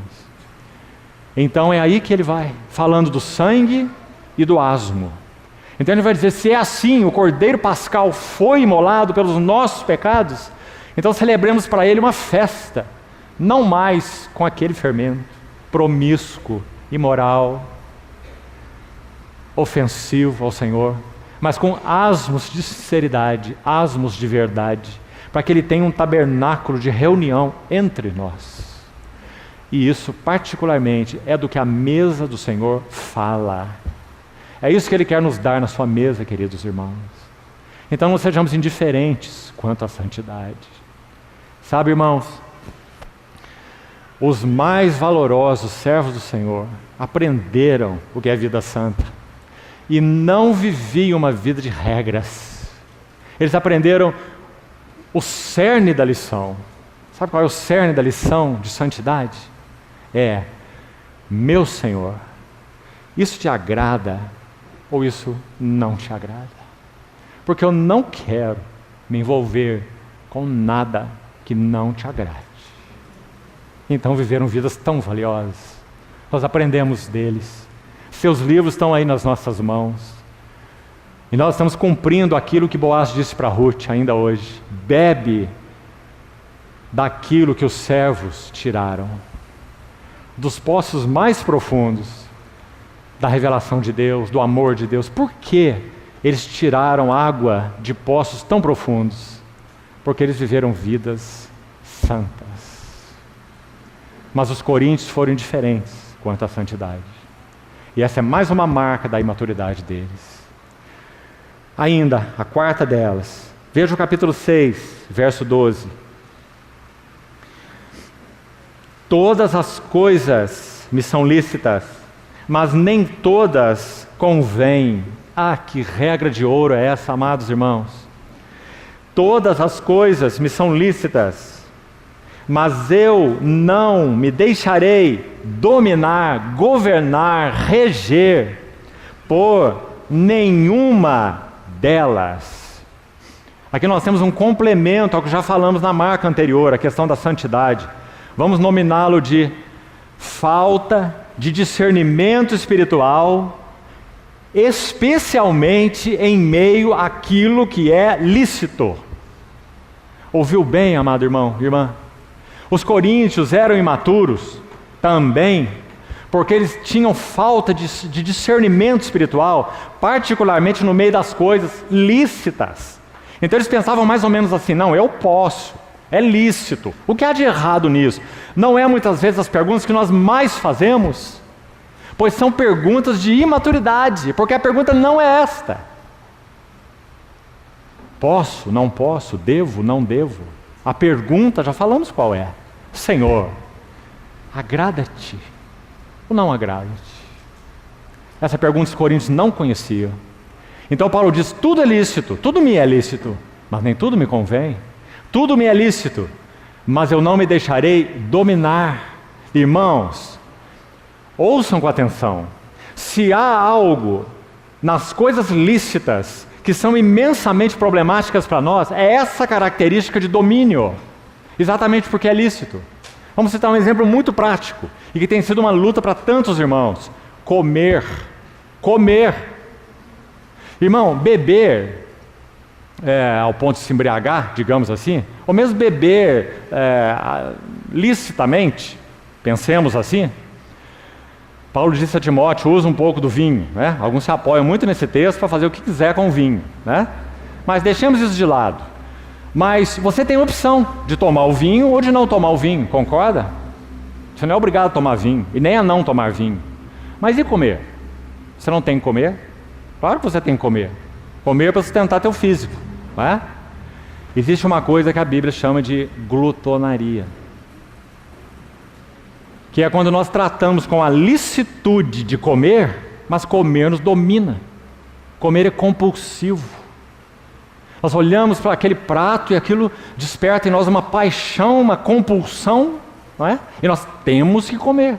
Então é aí que ele vai, falando do sangue e do asmo. Então ele vai dizer, se é assim, o Cordeiro Pascal foi imolado pelos nossos pecados, então celebremos para ele uma festa, não mais com aquele fermento promíscuo, imoral, ofensivo ao Senhor, mas com asmos de sinceridade, asmos de verdade, para que ele tenha um tabernáculo de reunião entre nós. E isso particularmente é do que a mesa do Senhor fala. É isso que Ele quer nos dar na sua mesa, queridos irmãos. Então não sejamos indiferentes quanto à santidade. Sabe, irmãos, os mais valorosos servos do Senhor aprenderam o que é vida santa e não viviam uma vida de regras. Eles aprenderam o cerne da lição. Sabe qual é o cerne da lição de santidade? É, meu Senhor, isso te agrada ou isso não te agrada? Porque eu não quero me envolver com nada que não te agrade. Então viveram vidas tão valiosas. Nós aprendemos deles. Seus livros estão aí nas nossas mãos. E nós estamos cumprindo aquilo que Boaz disse para Ruth ainda hoje. Bebe daquilo que os servos tiraram, dos poços mais profundos da revelação de Deus, do amor de Deus. Por que eles tiraram água de poços tão profundos? Porque eles viveram vidas santas. Mas os coríntios foram indiferentes quanto à santidade. E essa é mais uma marca da imaturidade deles. Ainda, a quarta delas. Veja o capítulo 6, verso 12. Todas as coisas me são lícitas, mas nem todas convêm. Ah, que regra de ouro é essa, amados irmãos? Todas as coisas me são lícitas, mas eu não me deixarei dominar, governar, reger por nenhuma delas. Aqui nós temos um complemento ao que já falamos na marca anterior, a questão da santidade. Vamos nominá-lo de falta de discernimento espiritual, especialmente em meio àquilo que é lícito. Ouviu bem, amado irmão, irmã? Os coríntios eram imaturos também, porque eles tinham falta de discernimento espiritual, particularmente no meio das coisas lícitas. Então eles pensavam mais ou menos assim: não, eu posso, é lícito. O que há de errado nisso? Não é muitas vezes as perguntas que nós mais fazemos, pois são perguntas de imaturidade, porque a pergunta não é esta. Posso, não posso, devo, não devo. A pergunta, já falamos qual é. Senhor, agrada-te ou não agrada-te? Essa pergunta os coríntios não conheciam. Então Paulo diz: tudo é lícito, tudo me é lícito, mas nem tudo me convém. Tudo me é lícito, mas eu não me deixarei dominar. Irmãos, ouçam com atenção. Se há algo nas coisas lícitas que são imensamente problemáticas para nós, é essa característica de domínio. Exatamente porque é lícito. Vamos citar um exemplo muito prático e que tem sido uma luta para tantos irmãos. Comer. Irmão, beber ao ponto de se embriagar, digamos assim, ou mesmo beber licitamente, pensemos assim. Paulo disse a Timóteo: usa um pouco do vinho, né? Alguns se apoiam muito nesse texto para fazer o que quiser com o vinho, né? Mas deixemos isso de lado. Mas você tem a opção de tomar o vinho ou de não tomar o vinho, concorda? Você não é obrigado a tomar vinho e nem a não tomar vinho. Mas e comer? Você não tem que comer? Claro que você tem que comer. Comer para sustentar teu físico, não é? Existe uma coisa que a Bíblia chama de glutonaria, que é quando nós tratamos com a licitude de comer, mas comer nos domina. Comer é compulsivo. Nós olhamos para aquele prato e aquilo desperta em nós uma paixão, uma compulsão, não é? E nós temos que comer.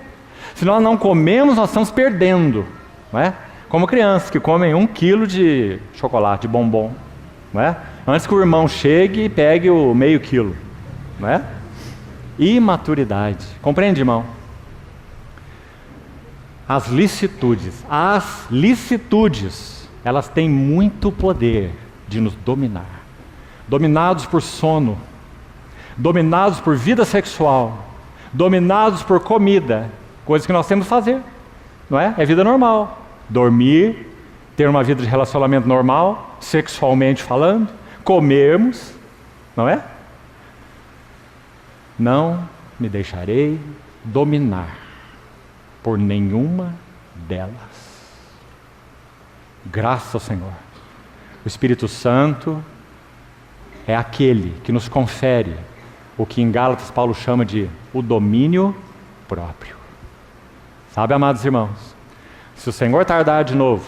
Se nós não comemos, nós estamos perdendo, não é? Como crianças que comem 1 quilo de chocolate, de bombom, não é? Antes que o irmão chegue e pegue o meio quilo, não é? Imaturidade. Compreende, irmão? As licitudes, elas têm muito poder de nos dominar. Dominados por sono, dominados por vida sexual, dominados por comida, coisas que nós temos que fazer, não é? É vida normal. Dormir, ter uma vida de relacionamento normal, sexualmente falando, comermos, não é? Não me deixarei dominar por nenhuma delas. Graças ao Senhor. O Espírito Santo é aquele que nos confere o que em Gálatas Paulo chama de o domínio próprio. Sabe, amados irmãos, se o Senhor tardar de novo,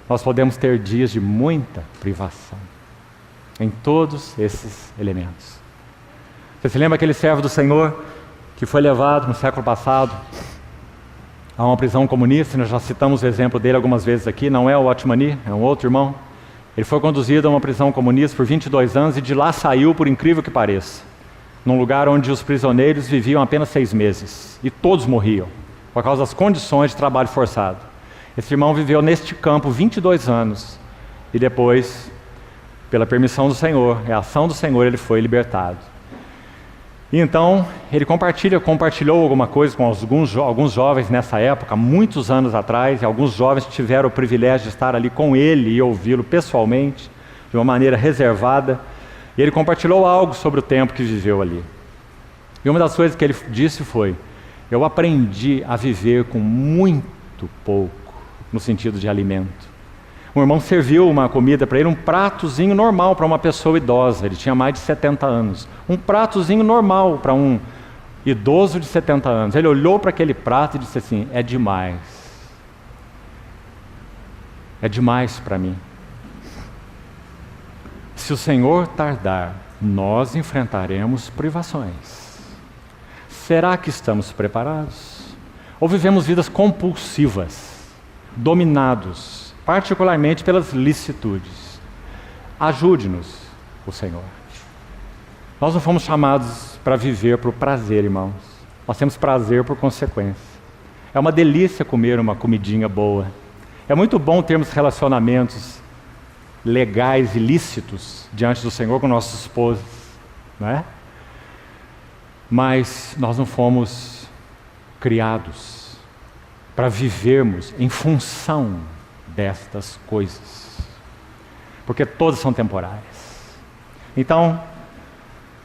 nós podemos ter dias de muita privação em todos esses elementos. Você se lembra aquele servo do Senhor que foi levado no século passado a uma prisão comunista. Nós já citamos o exemplo dele algumas vezes aqui. Não é o Otmani, é um outro irmão. Ele foi conduzido a uma prisão comunista por 22 anos e de lá saiu, por incrível que pareça, num lugar onde os prisioneiros viviam apenas 6 meses e todos morriam por causa das condições de trabalho forçado. Esse irmão viveu neste campo 22 anos e depois, pela permissão do Senhor, a ação do Senhor, ele foi libertado. E então ele compartilhou alguma coisa com alguns jovens nessa época, muitos anos atrás, e alguns jovens tiveram o privilégio de estar ali com ele e ouvi-lo pessoalmente, de uma maneira reservada. E ele compartilhou algo sobre o tempo que viveu ali. E uma das coisas que ele disse foi: eu aprendi a viver com muito pouco, no sentido de alimento. Um irmão serviu uma comida para ele, um pratozinho normal para uma pessoa idosa. Ele tinha mais de 70 anos. Um pratozinho normal para um idoso de 70 anos. Ele olhou para aquele prato e disse assim: é demais. É demais para mim. Se o Senhor tardar, nós enfrentaremos privações. Será que estamos preparados? Ou vivemos vidas compulsivas, dominados particularmente pelas licitudes? Ajude-nos o Senhor. Nós não fomos chamados para viver por prazer, irmãos. Nós temos prazer por consequência. É uma delícia comer uma comidinha boa. É muito bom termos relacionamentos legais e lícitos diante do Senhor com nossos esposos, não é? Mas nós não fomos criados para vivermos em função destas coisas, porque todas são temporárias. Então,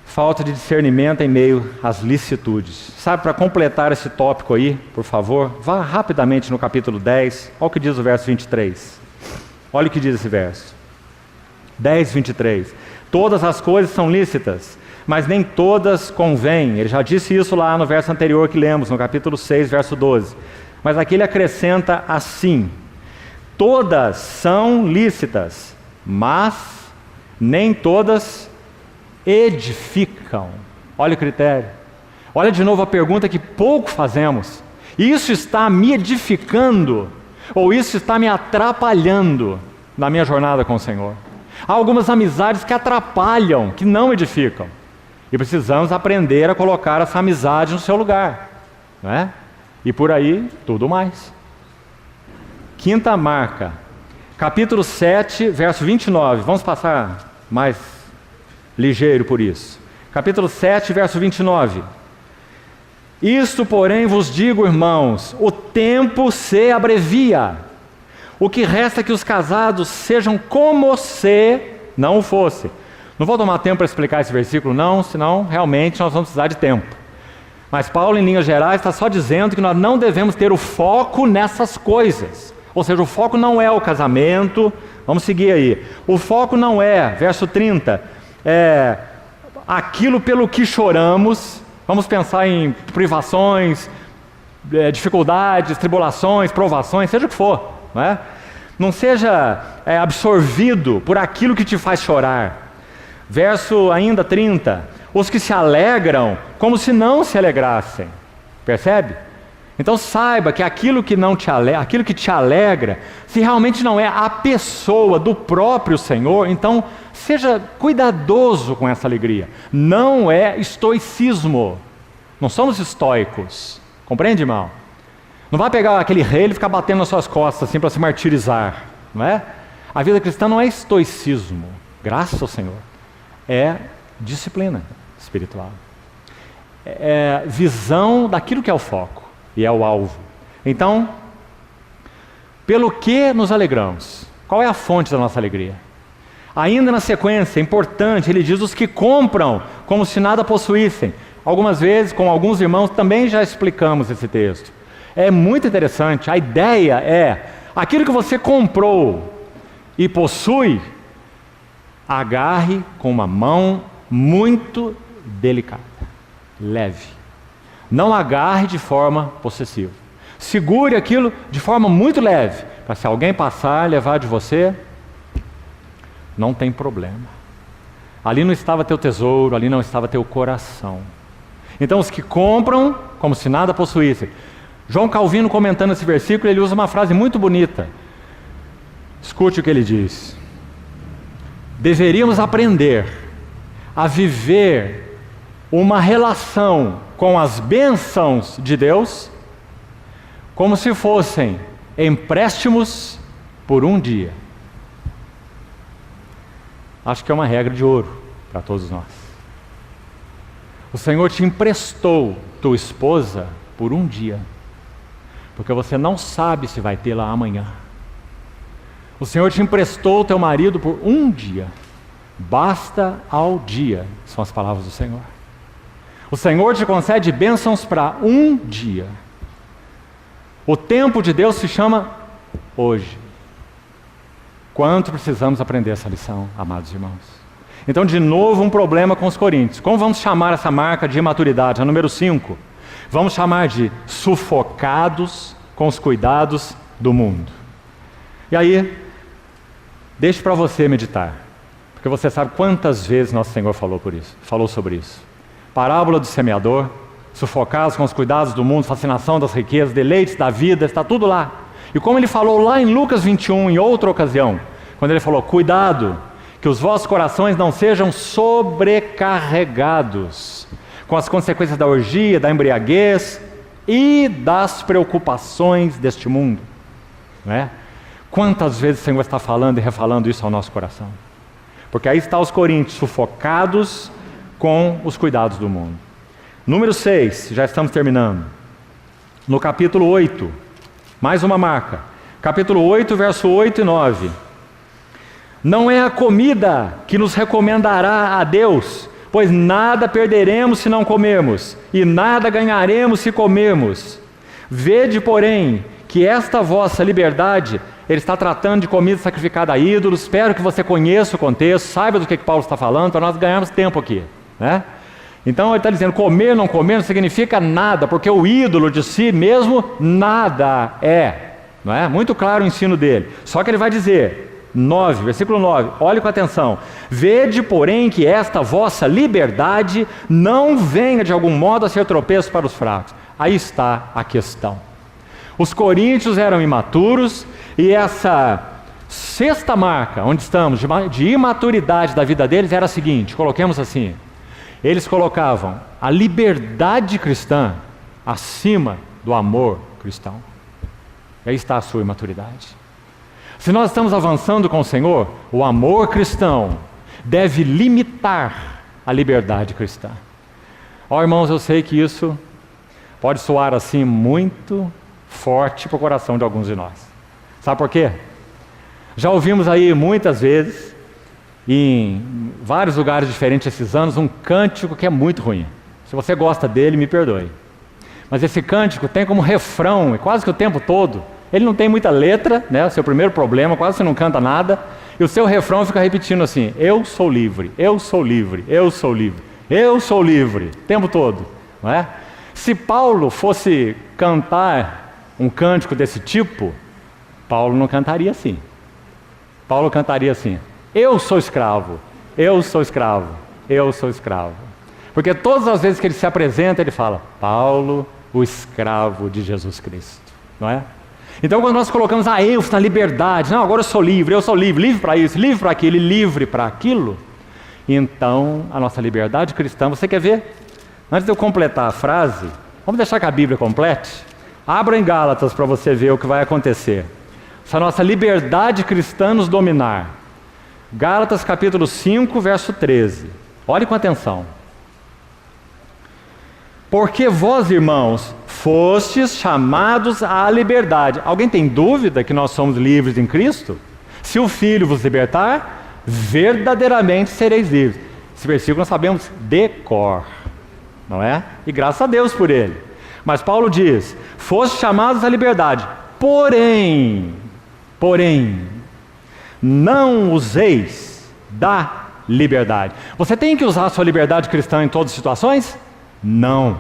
falta de discernimento em meio às licitudes. Sabe, para completar esse tópico aí, por favor, vá rapidamente no capítulo 10, olha o que diz o verso 23. Olha o que diz esse verso. 10, 23. Todas as coisas são lícitas, mas nem todas convêm. Ele já disse isso lá no verso anterior que lemos, no capítulo 6, verso 12. Mas aqui ele acrescenta assim: todas são lícitas, mas nem todas edificam. Olha o critério. Olha de novo a pergunta que pouco fazemos: isso está me edificando ou isso está me atrapalhando na minha jornada com o Senhor? Há algumas amizades que atrapalham, que não edificam, e precisamos aprender a colocar essa amizade no seu lugar, não é? E por aí tudo mais. Quinta marca, capítulo 7, verso 29. Vamos passar mais ligeiro por isso. Capítulo 7, verso 29. Isto, porém, vos digo, irmãos, o tempo se abrevia. O que resta é que os casados sejam como se não o fosse. Não vou tomar tempo para explicar esse versículo, não, senão realmente nós vamos precisar de tempo. Mas Paulo, em linhas gerais, está só dizendo que nós não devemos ter o foco nessas coisas. Ou seja, o foco não é o casamento. Vamos seguir aí. O foco não é, verso 30, aquilo pelo que choramos. Vamos pensar em privações, dificuldades, tribulações, provações, seja o que for. Não é? Não seja absorvido por aquilo que te faz chorar. Verso ainda 30, os que se alegram como se não se alegrassem. Percebe? Então saiba que aquilo que te alegra, se realmente não é a pessoa do próprio Senhor, então seja cuidadoso com essa alegria. Não é estoicismo. Não somos estoicos. Compreende, irmão? Não vai pegar aquele rei e ficar batendo nas suas costas assim para se martirizar, não é? A vida cristã não é estoicismo, graças ao Senhor. É disciplina espiritual. É visão daquilo que é o foco e é o alvo. Então, pelo que nos alegramos? Qual é a fonte da nossa alegria? Ainda na sequência, é importante, ele diz: os que compram como se nada possuíssem. Algumas vezes, com alguns irmãos, também já explicamos esse texto. É muito interessante. A ideia é: aquilo que você comprou e possui, agarre com uma mão muito delicada, leve. Não agarre de forma possessiva. Segure aquilo de forma muito leve, para se alguém passar, levar de você, não tem problema. Ali não estava teu tesouro, ali não estava teu coração. Então os que compram como se nada possuíssem, João Calvino, comentando esse versículo, ele usa uma frase muito bonita. Escute o que ele diz. Deveríamos aprender a viver uma relação com as bênçãos de Deus como se fossem empréstimos por um dia. Acho que é uma regra de ouro para todos nós. O Senhor te emprestou tua esposa por um dia, porque você não sabe se vai tê-la amanhã. O Senhor te emprestou teu marido por um dia. Basta ao dia, são as palavras do Senhor. O Senhor te concede bênçãos para um dia. O tempo de Deus se chama hoje. Quanto precisamos aprender essa lição, amados irmãos? Então, de novo, um problema com os coríntios. Como vamos chamar essa marca de imaturidade? A número 5. Vamos chamar de sufocados com os cuidados do mundo. E aí, deixe para você meditar, porque você sabe quantas vezes nosso Senhor falou sobre isso. Parábola do semeador, sufocados com os cuidados do mundo, fascinação das riquezas, deleites da vida, está tudo lá. E como ele falou lá em Lucas 21, em outra ocasião, quando ele falou, cuidado, que os vossos corações não sejam sobrecarregados com as consequências da orgia, da embriaguez e das preocupações deste mundo. Não é? Quantas vezes o Senhor está falando e refalando isso ao nosso coração? Porque aí está os coríntios sufocados com os cuidados do mundo. Número 6, já estamos terminando. No capítulo 8, mais uma marca. Capítulo 8, verso 8 e 9. Não é a comida que nos recomendará a Deus, pois nada perderemos se não comermos, e nada ganharemos se comermos. Vede, porém, que esta vossa liberdade, ele está tratando de comida sacrificada a ídolos. Espero que você conheça o contexto, saiba do que Paulo está falando, para nós ganharmos tempo aqui, né? Então ele está dizendo, comer, não comer, não significa nada, porque o ídolo de si mesmo nada é, não é? Muito claro o ensino dele. Só que ele vai dizer, 9, versículo 9, olhe com atenção. Vede, porém, que esta vossa liberdade não venha de algum modo a ser tropeço para os fracos. Aí está a questão. Os coríntios eram imaturos, e essa sexta marca, onde estamos, de imaturidade da vida deles, era a seguinte, coloquemos assim, eles colocavam a liberdade cristã acima do amor cristão. E aí está a sua imaturidade. Se nós estamos avançando com o Senhor, o amor cristão deve limitar a liberdade cristã. Ó, irmãos, eu sei que isso pode soar assim muito forte para o coração de alguns de nós. Sabe por quê? Já ouvimos aí muitas vezes, em vários lugares diferentes esses anos, um cântico que é muito ruim. Se você gosta dele, me perdoe. Mas esse cântico tem como refrão, e quase que o tempo todo, ele não tem muita letra, né? O seu primeiro problema, quase você não canta nada, e o seu refrão fica repetindo assim, eu sou livre, eu sou livre, eu sou livre, eu sou livre, o tempo todo, não é? Se Paulo fosse cantar um cântico desse tipo, Paulo não cantaria assim. Paulo cantaria assim, eu sou escravo, eu sou escravo, eu sou escravo. Porque todas as vezes que ele se apresenta, ele fala, Paulo, o escravo de Jesus Cristo, não é? Então quando nós colocamos a ênfase na liberdade, não, agora eu sou livre, livre para isso, livre para aquilo, livre para aquilo, então a nossa liberdade cristã, você quer ver? Antes de eu completar a frase, vamos deixar que a Bíblia complete? Abra em Gálatas para você ver o que vai acontecer. Se a nossa liberdade cristã nos dominar. Gálatas capítulo 5, verso 13. Olhe com atenção. Porque vós, irmãos, fostes chamados à liberdade. Alguém tem dúvida que nós somos livres em Cristo? Se o Filho vos libertar, verdadeiramente sereis livres. Esse versículo nós sabemos de cor, não é? E graças a Deus por ele. Mas Paulo diz, fostes chamados à liberdade, porém, não useis da liberdade. Você tem que usar a sua liberdade cristã em todas as situações? Não.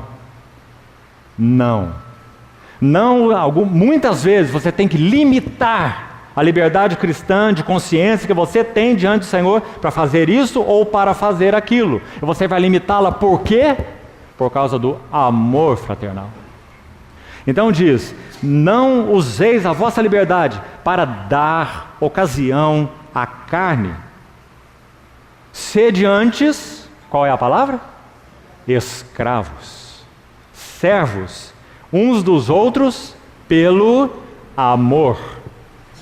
Muitas vezes você tem que limitar a liberdade cristã de consciência que você tem diante do Senhor para fazer isso ou para fazer aquilo. E você vai limitá-la por quê? Por causa do amor fraternal. Então diz: não useis a vossa liberdade para dar ocasião à carne. Sede antes, qual é a palavra? Escravos, servos, uns dos outros pelo amor.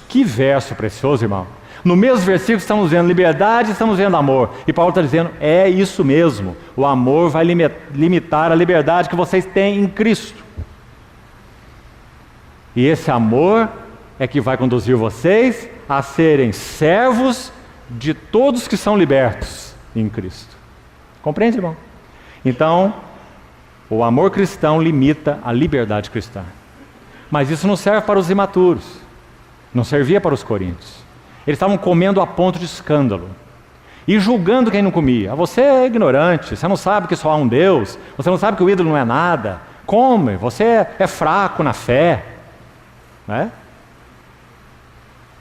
Que verso precioso, irmão. No mesmo versículo estamos vendo liberdade, estamos vendo amor. E Paulo está dizendo, é isso mesmo. O amor vai limitar a liberdade que vocês têm em Cristo. E esse amor é que vai conduzir vocês a serem servos de todos que são libertos em Cristo. Compreende, irmão? Então, o amor cristão limita a liberdade cristã. Mas isso não serve para os imaturos. Não servia para os coríntios. Eles estavam comendo a ponto de escândalo. E julgando quem não comia. Você é ignorante, você não sabe que só há um Deus, você não sabe que o ídolo não é nada. Come, você é fraco na fé. Né?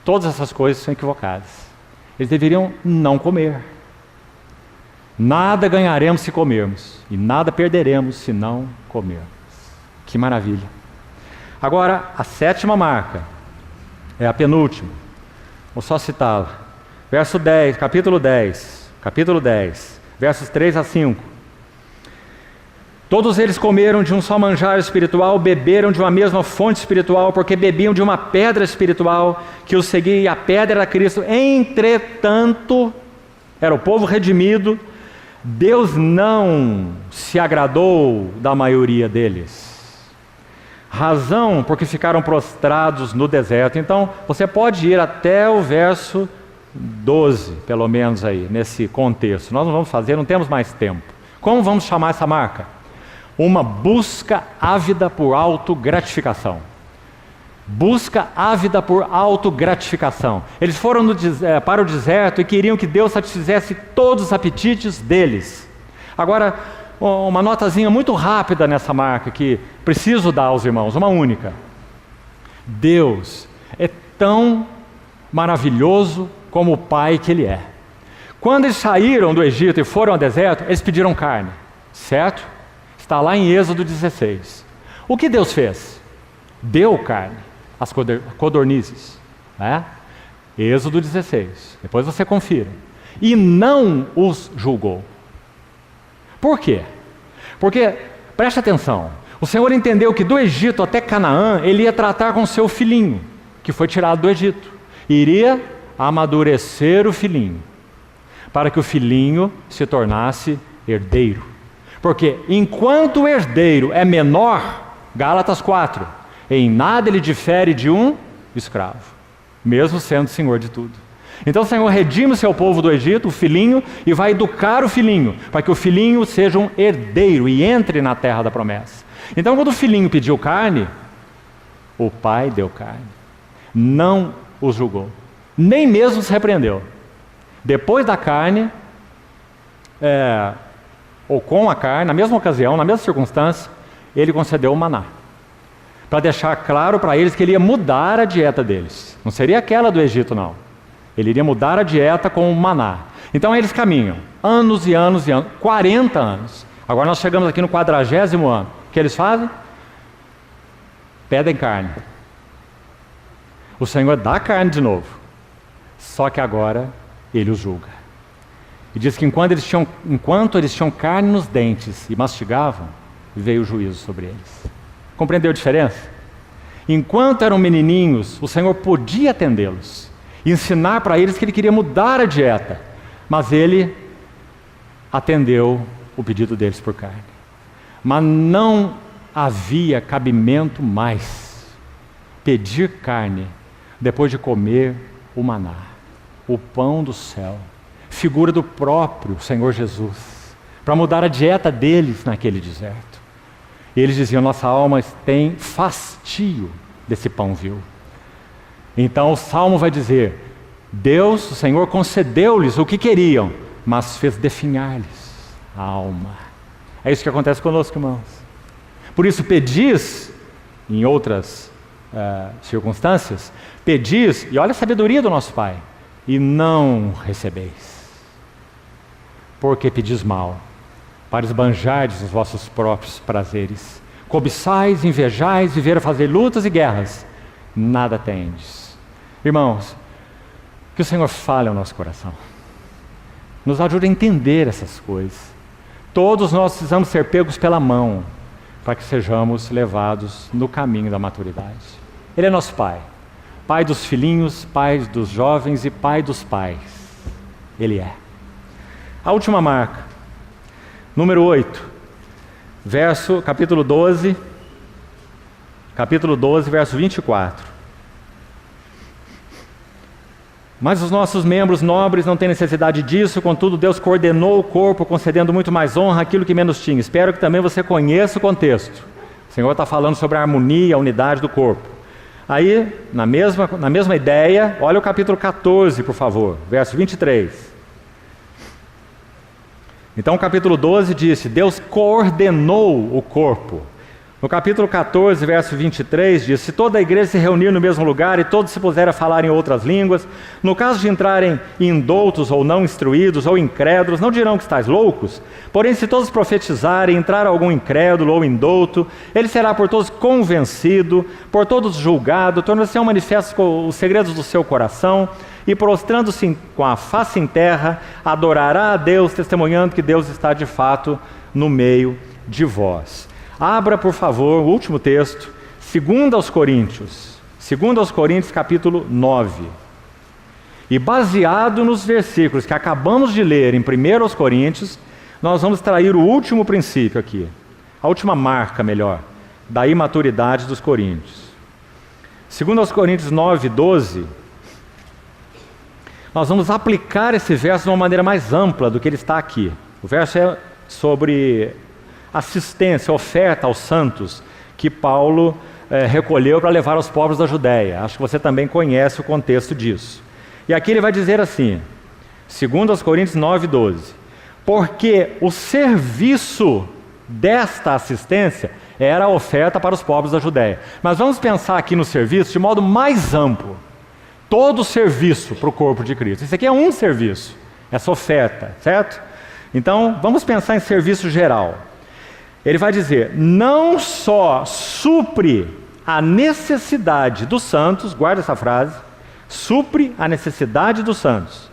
Todas essas coisas são equivocadas. Eles deveriam não comer. Nada ganharemos se comermos, e nada perderemos se não comermos. Que maravilha. Agora, a 7ª marca, é a penúltima. Vou só citá-la. Verso 10, capítulo 10, versos 3 a 5. Todos eles comeram de um só manjar espiritual, beberam de uma mesma fonte espiritual, porque bebiam de uma pedra espiritual que os seguia, e a pedra era Cristo. Entretanto, era o povo redimido, Deus não se agradou da maioria deles. Razão porque ficaram prostrados no deserto. Então, você pode ir até o verso 12, pelo menos aí, nesse contexto. Nós não vamos fazer, não temos mais tempo. Como vamos chamar essa marca? Uma busca ávida por autogratificação. Busca ávida por autogratificação. Eles foram para o deserto e queriam que Deus satisfizesse todos os apetites deles. Agora, uma notazinha muito rápida nessa marca que preciso dar aos irmãos, uma única. Deus é tão maravilhoso como o Pai que Ele é. Quando eles saíram do Egito e foram ao deserto, eles pediram carne, certo? Está lá em Êxodo 16. O que Deus fez? Deu carne às codornizes. Né? Êxodo 16. Depois você confira. E não os julgou. Por quê? Porque, preste atenção, o Senhor entendeu que do Egito até Canaã, Ele ia tratar com seu filhinho, que foi tirado do Egito. Iria amadurecer o filhinho, para que o filhinho se tornasse herdeiro. Porque enquanto o herdeiro é menor, Gálatas 4, em nada ele difere de um escravo, mesmo sendo senhor de tudo. Então o Senhor redime o seu povo do Egito, o filhinho, e vai educar o filhinho, para que o filhinho seja um herdeiro e entre na terra da promessa. Então quando o filhinho pediu carne, o pai deu carne. Não os julgou, nem mesmo se repreendeu. Depois da carne, ou com a carne, na mesma ocasião, na mesma circunstância, ele concedeu o maná, para deixar claro para eles que ele ia mudar a dieta deles. Não seria aquela do Egito, não. Ele iria mudar a dieta com o maná. Então eles caminham, anos e anos e anos, 40 anos. Agora nós chegamos aqui no 40º ano. O que eles fazem? Pedem carne. O Senhor dá carne de novo. Só que agora Ele os julga. E diz que enquanto eles tinham carne nos dentes e mastigavam, veio o juízo sobre eles. Compreendeu a diferença? Enquanto eram menininhos, o Senhor podia atendê-los, ensinar para eles que Ele queria mudar a dieta, mas Ele atendeu o pedido deles por carne. Mas não havia cabimento mais pedir carne depois de comer o maná, o pão do céu, figura do próprio Senhor Jesus, para mudar a dieta deles naquele deserto. E eles diziam: nossa alma tem fastio desse pão vil. Então o Salmo vai dizer: Deus, o Senhor, concedeu-lhes o que queriam, mas fez definhar-lhes a alma. É isso que acontece conosco, irmãos. Por isso pedis, em outras circunstâncias, pedis, e olha a sabedoria do nosso Pai, e não recebeis, porque pedis mal, para esbanjardes os vossos próprios prazeres. cobiçais, invejais, viver a fazer lutas e guerras, nada tendes. Irmãos, que o Senhor fale ao nosso coração, nos ajude a entender essas coisas. Todos nós precisamos ser pegos pela mão, para que sejamos levados no caminho da maturidade. Ele é nosso Pai, Pai dos filhinhos, Pai dos jovens e Pai dos pais. Ele é. A última marca, número 8, capítulo 12, verso 24. Mas os nossos membros nobres não têm necessidade disso, contudo Deus coordenou o corpo, concedendo muito mais honra àquilo que menos tinha. Espero que também você conheça o contexto. O Senhor está falando sobre a harmonia, a unidade do corpo. Aí, na mesma ideia, olha o capítulo 14, por favor, verso 23. Então o capítulo 12 disse, Deus coordenou o corpo. No capítulo 14, verso 23, diz, se toda a igreja se reunir no mesmo lugar e todos se puserem a falar em outras línguas, no caso de entrarem indoutos ou não instruídos ou incrédulos, não dirão que estáis loucos? Porém, se todos profetizarem, entrar algum incrédulo ou indouto, ele será por todos convencido, por todos julgado, tornando-se manifestos os segredos do seu coração, e prostrando-se com a face em terra, adorará a Deus, testemunhando que Deus está de fato no meio de vós. Abra, por favor, o último texto, 2 Coríntios, capítulo 9. E baseado nos versículos que acabamos de ler em 1 Coríntios, nós vamos trair o último princípio aqui, a última marca, melhor, da imaturidade dos coríntios. 2 Coríntios 9, 12, nós vamos aplicar esse verso de uma maneira mais ampla do que ele está aqui. O verso é sobre assistência, oferta aos santos que Paulo recolheu para levar aos povos da Judéia. Acho que você também conhece o contexto disso. E aqui ele vai dizer assim, 2 Coríntios 9, 12, porque o serviço desta assistência era a oferta para os povos da Judéia. Mas vamos pensar aqui no serviço de modo mais amplo. Todo o serviço para o corpo de Cristo. Isso aqui é um serviço, essa oferta, certo? Então, vamos pensar em serviço geral. Ele vai dizer, não só supre a necessidade dos santos, guarda essa frase, supre a necessidade dos santos.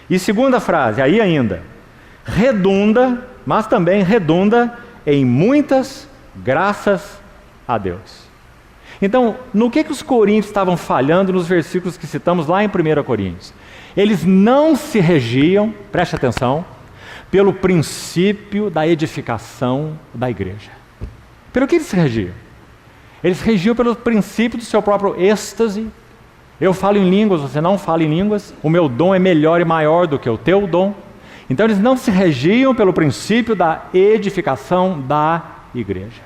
E segunda frase, aí ainda, redunda, mas também redunda em muitas graças a Deus. Então, no que os coríntios estavam falhando nos versículos que citamos lá em 1 Coríntios? Eles não se regiam, preste atenção, pelo princípio da edificação da igreja. Pelo que eles se regiam? Eles se regiam pelo princípio do seu próprio êxtase. Eu falo em línguas, você não fala em línguas. O meu dom é melhor e maior do que o teu dom. Então eles não se regiam pelo princípio da edificação da igreja.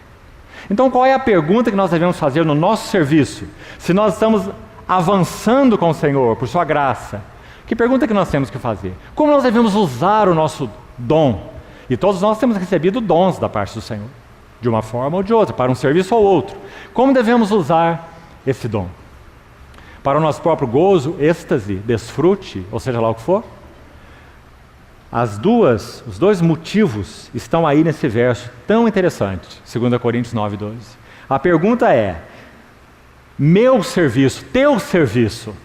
Então qual é a pergunta que nós devemos fazer no nosso serviço? Se nós estamos avançando com o Senhor, por sua graça, que pergunta que nós temos que fazer? Como nós devemos usar o nosso dom? E todos nós temos recebido dons da parte do Senhor, de uma forma ou de outra, para um serviço ou outro. Como devemos usar esse dom? Para o nosso próprio gozo, êxtase, desfrute, ou seja lá o que for? Os dois motivos estão aí nesse verso tão interessante, 2 Coríntios 9, 12. A pergunta é, meu serviço, teu serviço,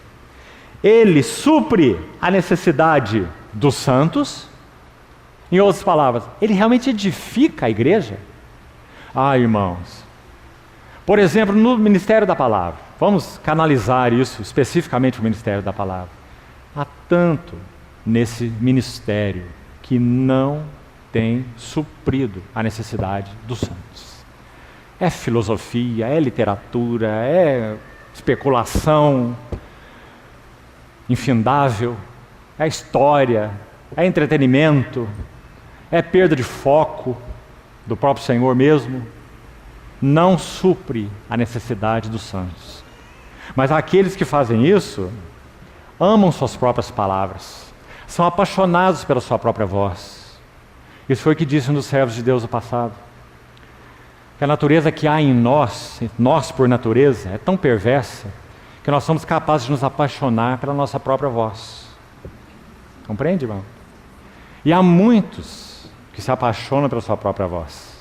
ele supre a necessidade dos santos? Em outras palavras, ele realmente edifica a igreja? Ah, irmãos, por exemplo, no ministério da palavra, vamos canalizar isso especificamente o ministério da palavra. Há tanto nesse ministério que não tem suprido a necessidade dos santos. É filosofia, é literatura, é especulação infindável, é história, é entretenimento, é perda de foco do próprio Senhor mesmo. Não supre a necessidade dos santos. Mas aqueles que fazem isso amam suas próprias palavras, são apaixonados pela sua própria voz. Isso foi o que disse um dos servos de Deus no passado. Que a natureza que há em nós por natureza, é tão perversa, que nós somos capazes de nos apaixonar pela nossa própria voz. Compreende, irmão? E há muitos que se apaixonam pela sua própria voz.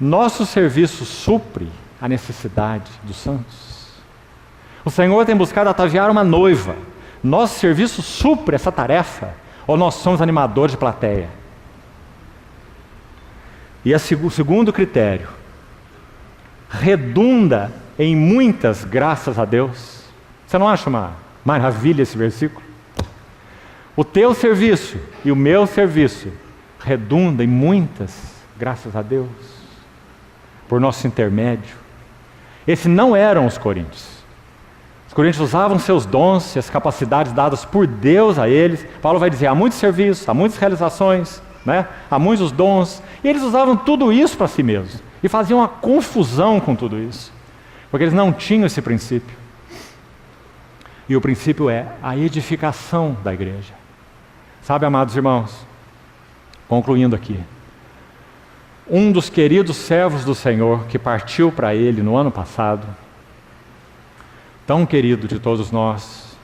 Nosso serviço supre a necessidade dos santos. O Senhor tem buscado ataviar uma noiva. Nosso serviço supre essa tarefa, ou nós somos animadores de plateia? E o segundo critério, redunda em muitas graças a Deus. Você não acha uma maravilha esse versículo? O teu serviço e o meu serviço redunda em muitas graças a Deus, por nosso intermédio. Esses não eram os coríntios. Os coríntios usavam seus dons e as capacidades dadas por Deus a eles. Paulo vai dizer, há muitos serviços, há muitas realizações, né? Há muitos dons. E eles usavam tudo isso para si mesmos. E faziam uma confusão com tudo isso. Porque eles não tinham esse princípio. E o princípio é a edificação da igreja. Sabe, amados irmãos, concluindo aqui, um dos queridos servos do Senhor que partiu para Ele no ano passado, tão querido de todos nós,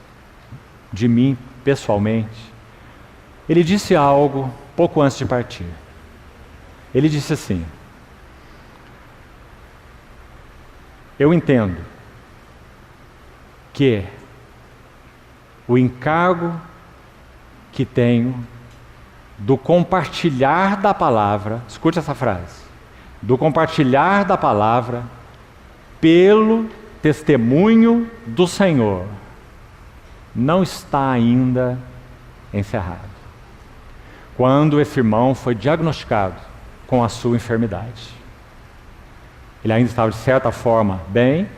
de mim pessoalmente, ele disse algo pouco antes de partir. Ele disse assim: eu entendo que o encargo que tenho do compartilhar da palavra, escute essa frase, do compartilhar da palavra pelo testemunho do Senhor, não está ainda encerrado. Quando esse irmão foi diagnosticado com a sua enfermidade, ele ainda estava de certa forma bem,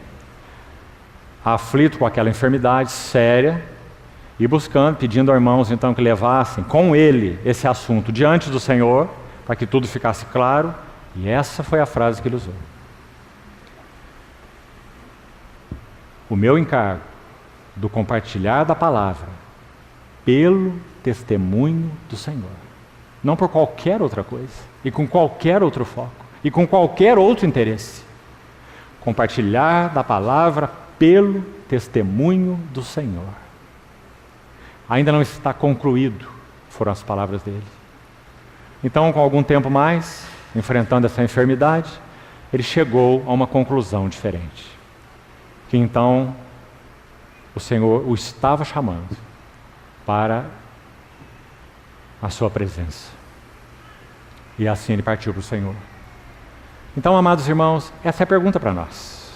aflito com aquela enfermidade séria, e buscando, pedindo aos irmãos então que levassem com ele esse assunto diante do Senhor, para que tudo ficasse claro, e essa foi a frase que ele usou: o meu encargo do compartilhar da palavra pelo testemunho do Senhor, não por qualquer outra coisa, e com qualquer outro foco, e com qualquer outro interesse. Compartilhar da palavra pelo testemunho do Senhor. Ainda não está concluído, foram as palavras dele. Então, com algum tempo mais, enfrentando essa enfermidade, ele chegou a uma conclusão diferente. Que então, o Senhor o estava chamando para a sua presença. E assim ele partiu para o Senhor. Então, amados irmãos, essa é a pergunta para nós.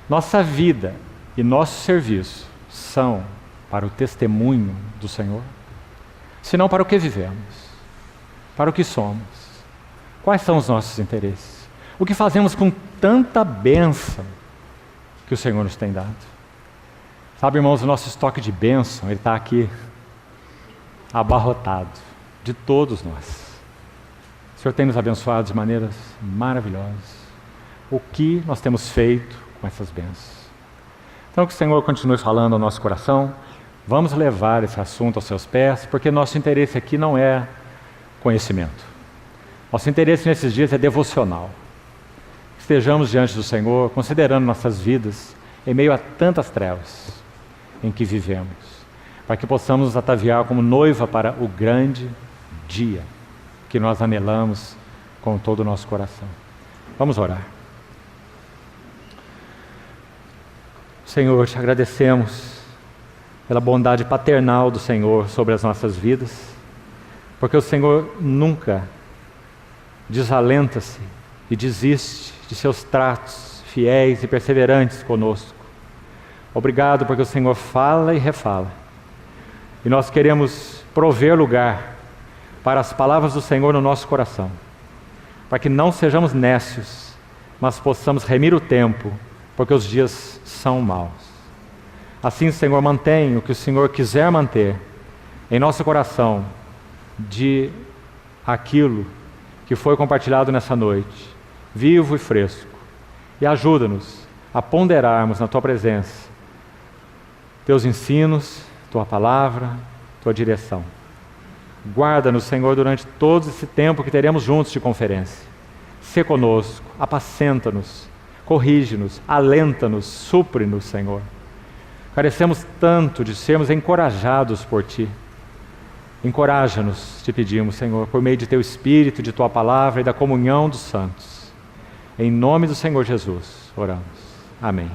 Nossa vida e nosso serviço são para o testemunho do Senhor? Se não, para o que vivemos? Para o que somos? Quais são os nossos interesses? O que fazemos com tanta bênção que o Senhor nos tem dado? Sabe, irmãos, o nosso estoque de bênção, ele está aqui abarrotado de todos nós. O Senhor tem nos abençoado de maneiras maravilhosas. O que nós temos feito com essas bênçãos? Então, que o Senhor continue falando ao nosso coração. Vamos levar esse assunto aos seus pés, porque nosso interesse aqui não é conhecimento. Nosso interesse nesses dias é devocional. Estejamos diante do Senhor, considerando nossas vidas em meio a tantas trevas em que vivemos, para que possamos nos ataviar como noiva para o grande dia que nós anelamos com todo o nosso coração. Vamos orar. Senhor, te agradecemos pela bondade paternal do Senhor sobre as nossas vidas, porque o Senhor nunca desalenta-se e desiste de seus tratos fiéis e perseverantes conosco. Obrigado porque o Senhor fala e refala, e nós queremos prover lugar para as palavras do Senhor no nosso coração, para que não sejamos nécios, mas possamos remir o tempo, porque os dias são maus. Assim, Senhor, mantém o que o Senhor quiser manter em nosso coração de aquilo que foi compartilhado nessa noite, vivo e fresco, e ajuda-nos a ponderarmos na Tua presença Teus ensinos, Tua palavra, Tua direção. Guarda-nos, Senhor, durante todo esse tempo que teremos juntos de conferência. Sê conosco, apacenta-nos, corrige-nos, alenta-nos, supre-nos, Senhor. Carecemos tanto de sermos encorajados por Ti. Encoraja-nos, te pedimos, Senhor, por meio de Teu Espírito, de Tua palavra e da comunhão dos santos. Em nome do Senhor Jesus, oramos. Amém.